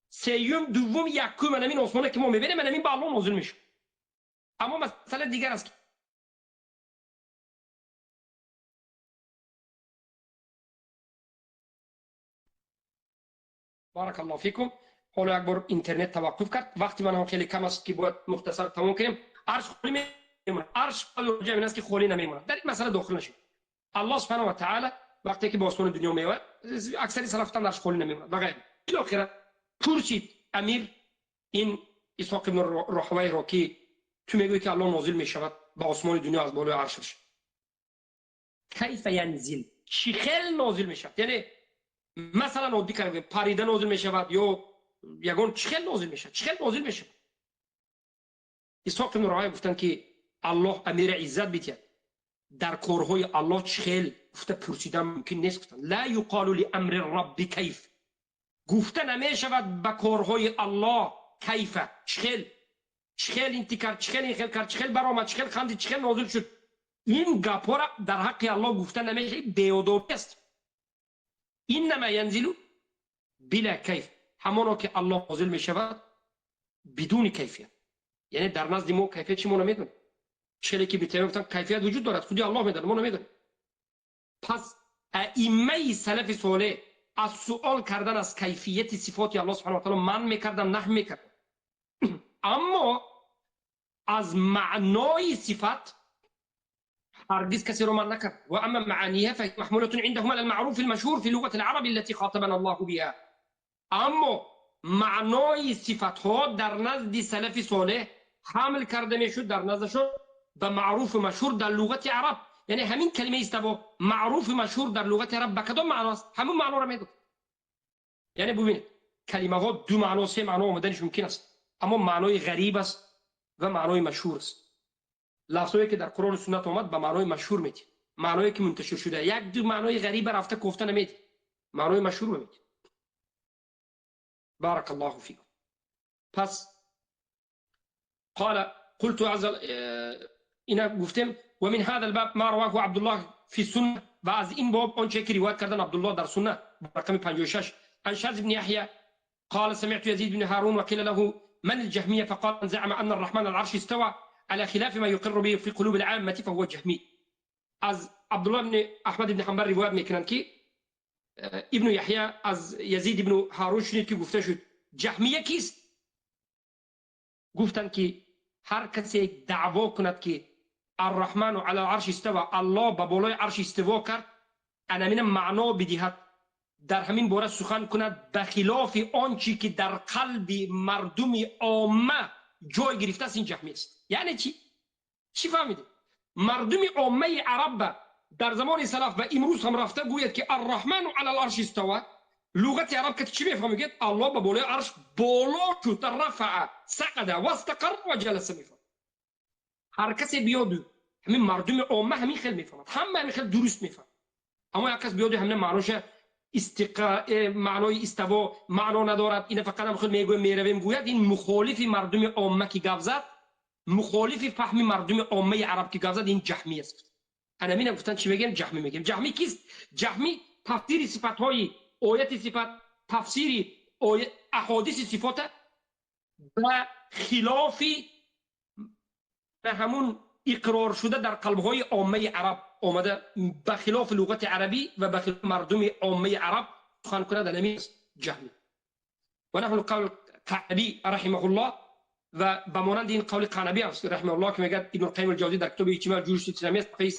سیوم، دوم، یکم، من همین آسمانه که ما میبینیم من همین به الله نازل میشه. اما مسئله دیگر است. بارک الله فیکم. حالا یک بار اینترنت توقف کرد، وقتی من هم خیلی کم است که باید مختصر تمام کنیم. عرش خالی میمونه، عرش راجع به این است که خالی نمیمونه. در این مسئله داخل نشید. الله سبحانه و تعالی وقتی که به آسمان دنیا میاد، اکثری سلفتان عرش خالی نمیمونه و غیره. بالاخره پرسید امیر این اسحاق ابن راهوی را که تو میگویی که الله نازل میشود به آسمان دنیا از بالای عرشش، کیف ینزل، چی خیل نازل میشود؟ یعنی مثلا عادی کنیم پریده نازل میشود یا یگان چی خیل نازل میشود؟ چی خیل نازل میشود؟ اسحاق ابن راهوی گفتن که الله امیر عزت بیتید در کارهای الله چی خیل گفته پرسیدن ممکن نیست. گفتن لا یقال لامر الرب کیف، گفته نمیشود به کارهای الله کیف، چی خیل، چی خیل این کرد، چی خیل این خیل کرد، چی خیل برآمد، چی خیل خندید، چی خیل نازل شد. این گپا را در حق الله گفته نمیشه، بی‌ادبی است. انما ینزل بلا کیف، همانا که الله نازل میشود بدون کیفیت. یعنی در نزد ما کیفیت چی ما نمیدونیم. چلی که بیتیم گفتن کیفیت وجود دارد، خودی الله میدونه، ما نمیدونیم. پس ائمه سلف صالح از سوال کردن از کیفیت صفات الله سبحانه و تعالی من میکردن، نه میکردن. اما از معنای صفت هرگز کسی رو من نکرد. و اما معانیها فمحمولة عندهم على المعروف المشهور في لغة العرب التي خاطبنا الله بها. اما معنای صفت ها در نزد سلف صالح حمل کرده میشد در نزدشون به معروف و مشهور در لغت عرب. یعنی همین کلمه استوا معروف و مشهور در لغت عرب به کدام معناست؟ همون معنا رو میداد. یعنی ببینید کلمه ها دو معنا سه معنا آمدنش ممکن است، اما معنای غریب است و معنای مشهور است. لفظایی که در قرآن و سنت آمد به معنای مشهور میدی، معنایی که منتشر شده. یک دو معنای غریب رفته گفته نمیدی، معنای مشهور میدی. بارك الله فيكم. پس قال قلت عز اینا گفتم و من هذا الباب ما رواه عبد الله في السنه، و از این باب آنچه که روایت کردن عبدالله در سنه رقم 56 عن شاذ بن يحيى قال سمعت يزيد بن هارون وقيل له من الجهمية فقال زعم أن الرحمن العرش استوى على خلاف ما يقر به في قلوب العامة فهو جهمي. از عبدالله بن احمد بن حنبل روایت میکنند که ابن یحیی از یزید بن هارون شنید که گفته شد جهمیه کیست؟ گفتند که هر کسی دعوا کند که الرحمن علی العرش استوى، الله به بالای عرش استوا کرد، انامین معنا بدهد، در همین باره سخن کند به خلاف آنچه که در قلب مردم عامه جای گرفته است، این جهمی است. یعنی چی فهمیدید؟ مردم عامه عرب در زمان سلف و امروز هم رفته گوید که الرحمن علی العرش استوى، لغت عرب که چی میفهمید؟ الله به بالای عرش بالا شد، رفع، سقط و استقر و جلس میفهم. هر کسی بیاد همین مردم عامه همین خیلی میفهمد، همین خیلی درست میفهم. اما یک کس بیاد همین معناش معنای استوا معنا ندارد، این فقط هم خود میگویم میرویم گوید، این مخالف مردم عامه که گفت زد، مخالف فهم مردم عامه عرب که گفت زد، این جهمی است. انا مینا گفتن چی میگن؟ جهمی میگیم. جهمی کیست؟ جهمی تفسیر صفات های آیت صفات، تفسیر احادیث صفات و خلاف به همون اقرار شده در قلب های عامه عرب آمده، به خلاف لغت عربی و به خلاف مردم عامه عرب سخن کنند، نمی جهمی. و نحن قول قعنبی رحمه الله و به مانند این قول قعنبی است رحمه الله که میگه ابن القیم الجوزی در کتاب اجماع جوش اسلامی است صفحه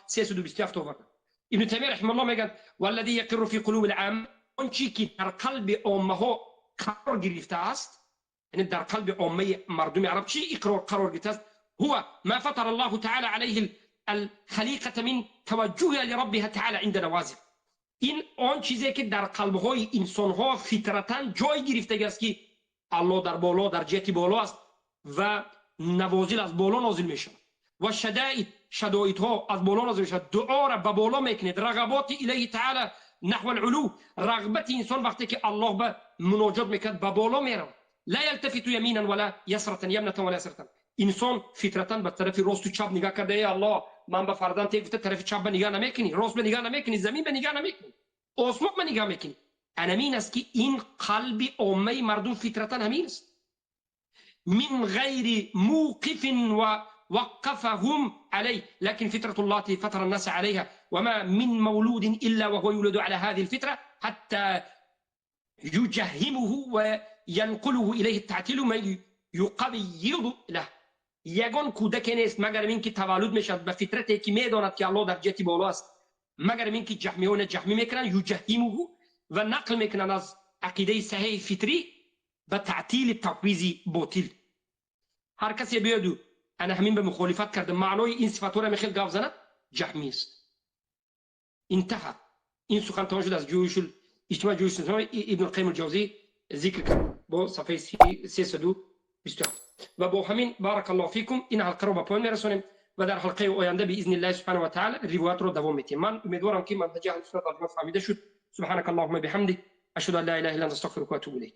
327 آورده. ابن تیمیه رحمه الله میگه والذی یقر فی قلوب العام، آنچه که در قلب عامه ها قرار گرفته است، یعنی در قلب عامه مردم عرب چی قرار گرفته است؟ هو ما فطر الله تعالى عليه الخليقة من توجهها لربها تعالى عند نوازل. این آن چیزی که در قلب‌های انسان‌ها فطرتاً جای گرفته است که الله در بالا، در جهت بالا است و نوازل از بالا نازل میشن و شدائدها از بالا نازل میشن. دعا را به بالا میکنید، رغبات الیه تعالی نحو العلو، رغبت انسان وقتی که الله به مناجات میکرد به بالا میره. لا يلتفت يمينا ولا يسرة، يمنة ولا يسرة. انسان فطرتاً به طرف راست و چپ نگاه کرده، ای الله من به فرزند گفته طرف چپ به نگاه نمیکنی، راست به نگاه نمیکنی، زمین به نگاه نمیکنی، آسمان به نگاه میکنی. همین است که این قلب عامه مردم فطرتا همین است. من غير موقف ووقفهم عليه، لكن فطرة الله فطر الناس عليها، وما من مولود إلا وهو يولد على هذه الفطرة حتى يجهمه وينقله إليه التعتيل ما يقبيض له. یگان کودک نیست مگر اینکه تولد میشد به فطرتی که میداند که الله در جهتی بالا است، مگر اینکه جهمیون جهمی میکنن، یجهمه و نقل میکنن از عقیده صحیح فطری به تعطیل تفویض باطل. هر کسی بیاد انا همین به مخالفت کرده معنای این صفات را میخواد گاو زند، جهمی است. انتهى. این سخن تمام شد از جویش اجتماع جویش ابن القیم الجوزی ذکر کرد با صفحه 327. و با همین بارک الله فیکم این حلقه رو به پایان میرسونیم و در حلقه آینده باذن الله سبحانه و تعالی روایت رو دوام میدیم. من امیدوارم که منهج اهل سنت والجماعت فهمیده شد. سبحانك اللهم بحمدك اشهد ان لا اله الا انت استغفرك واتوب اليك.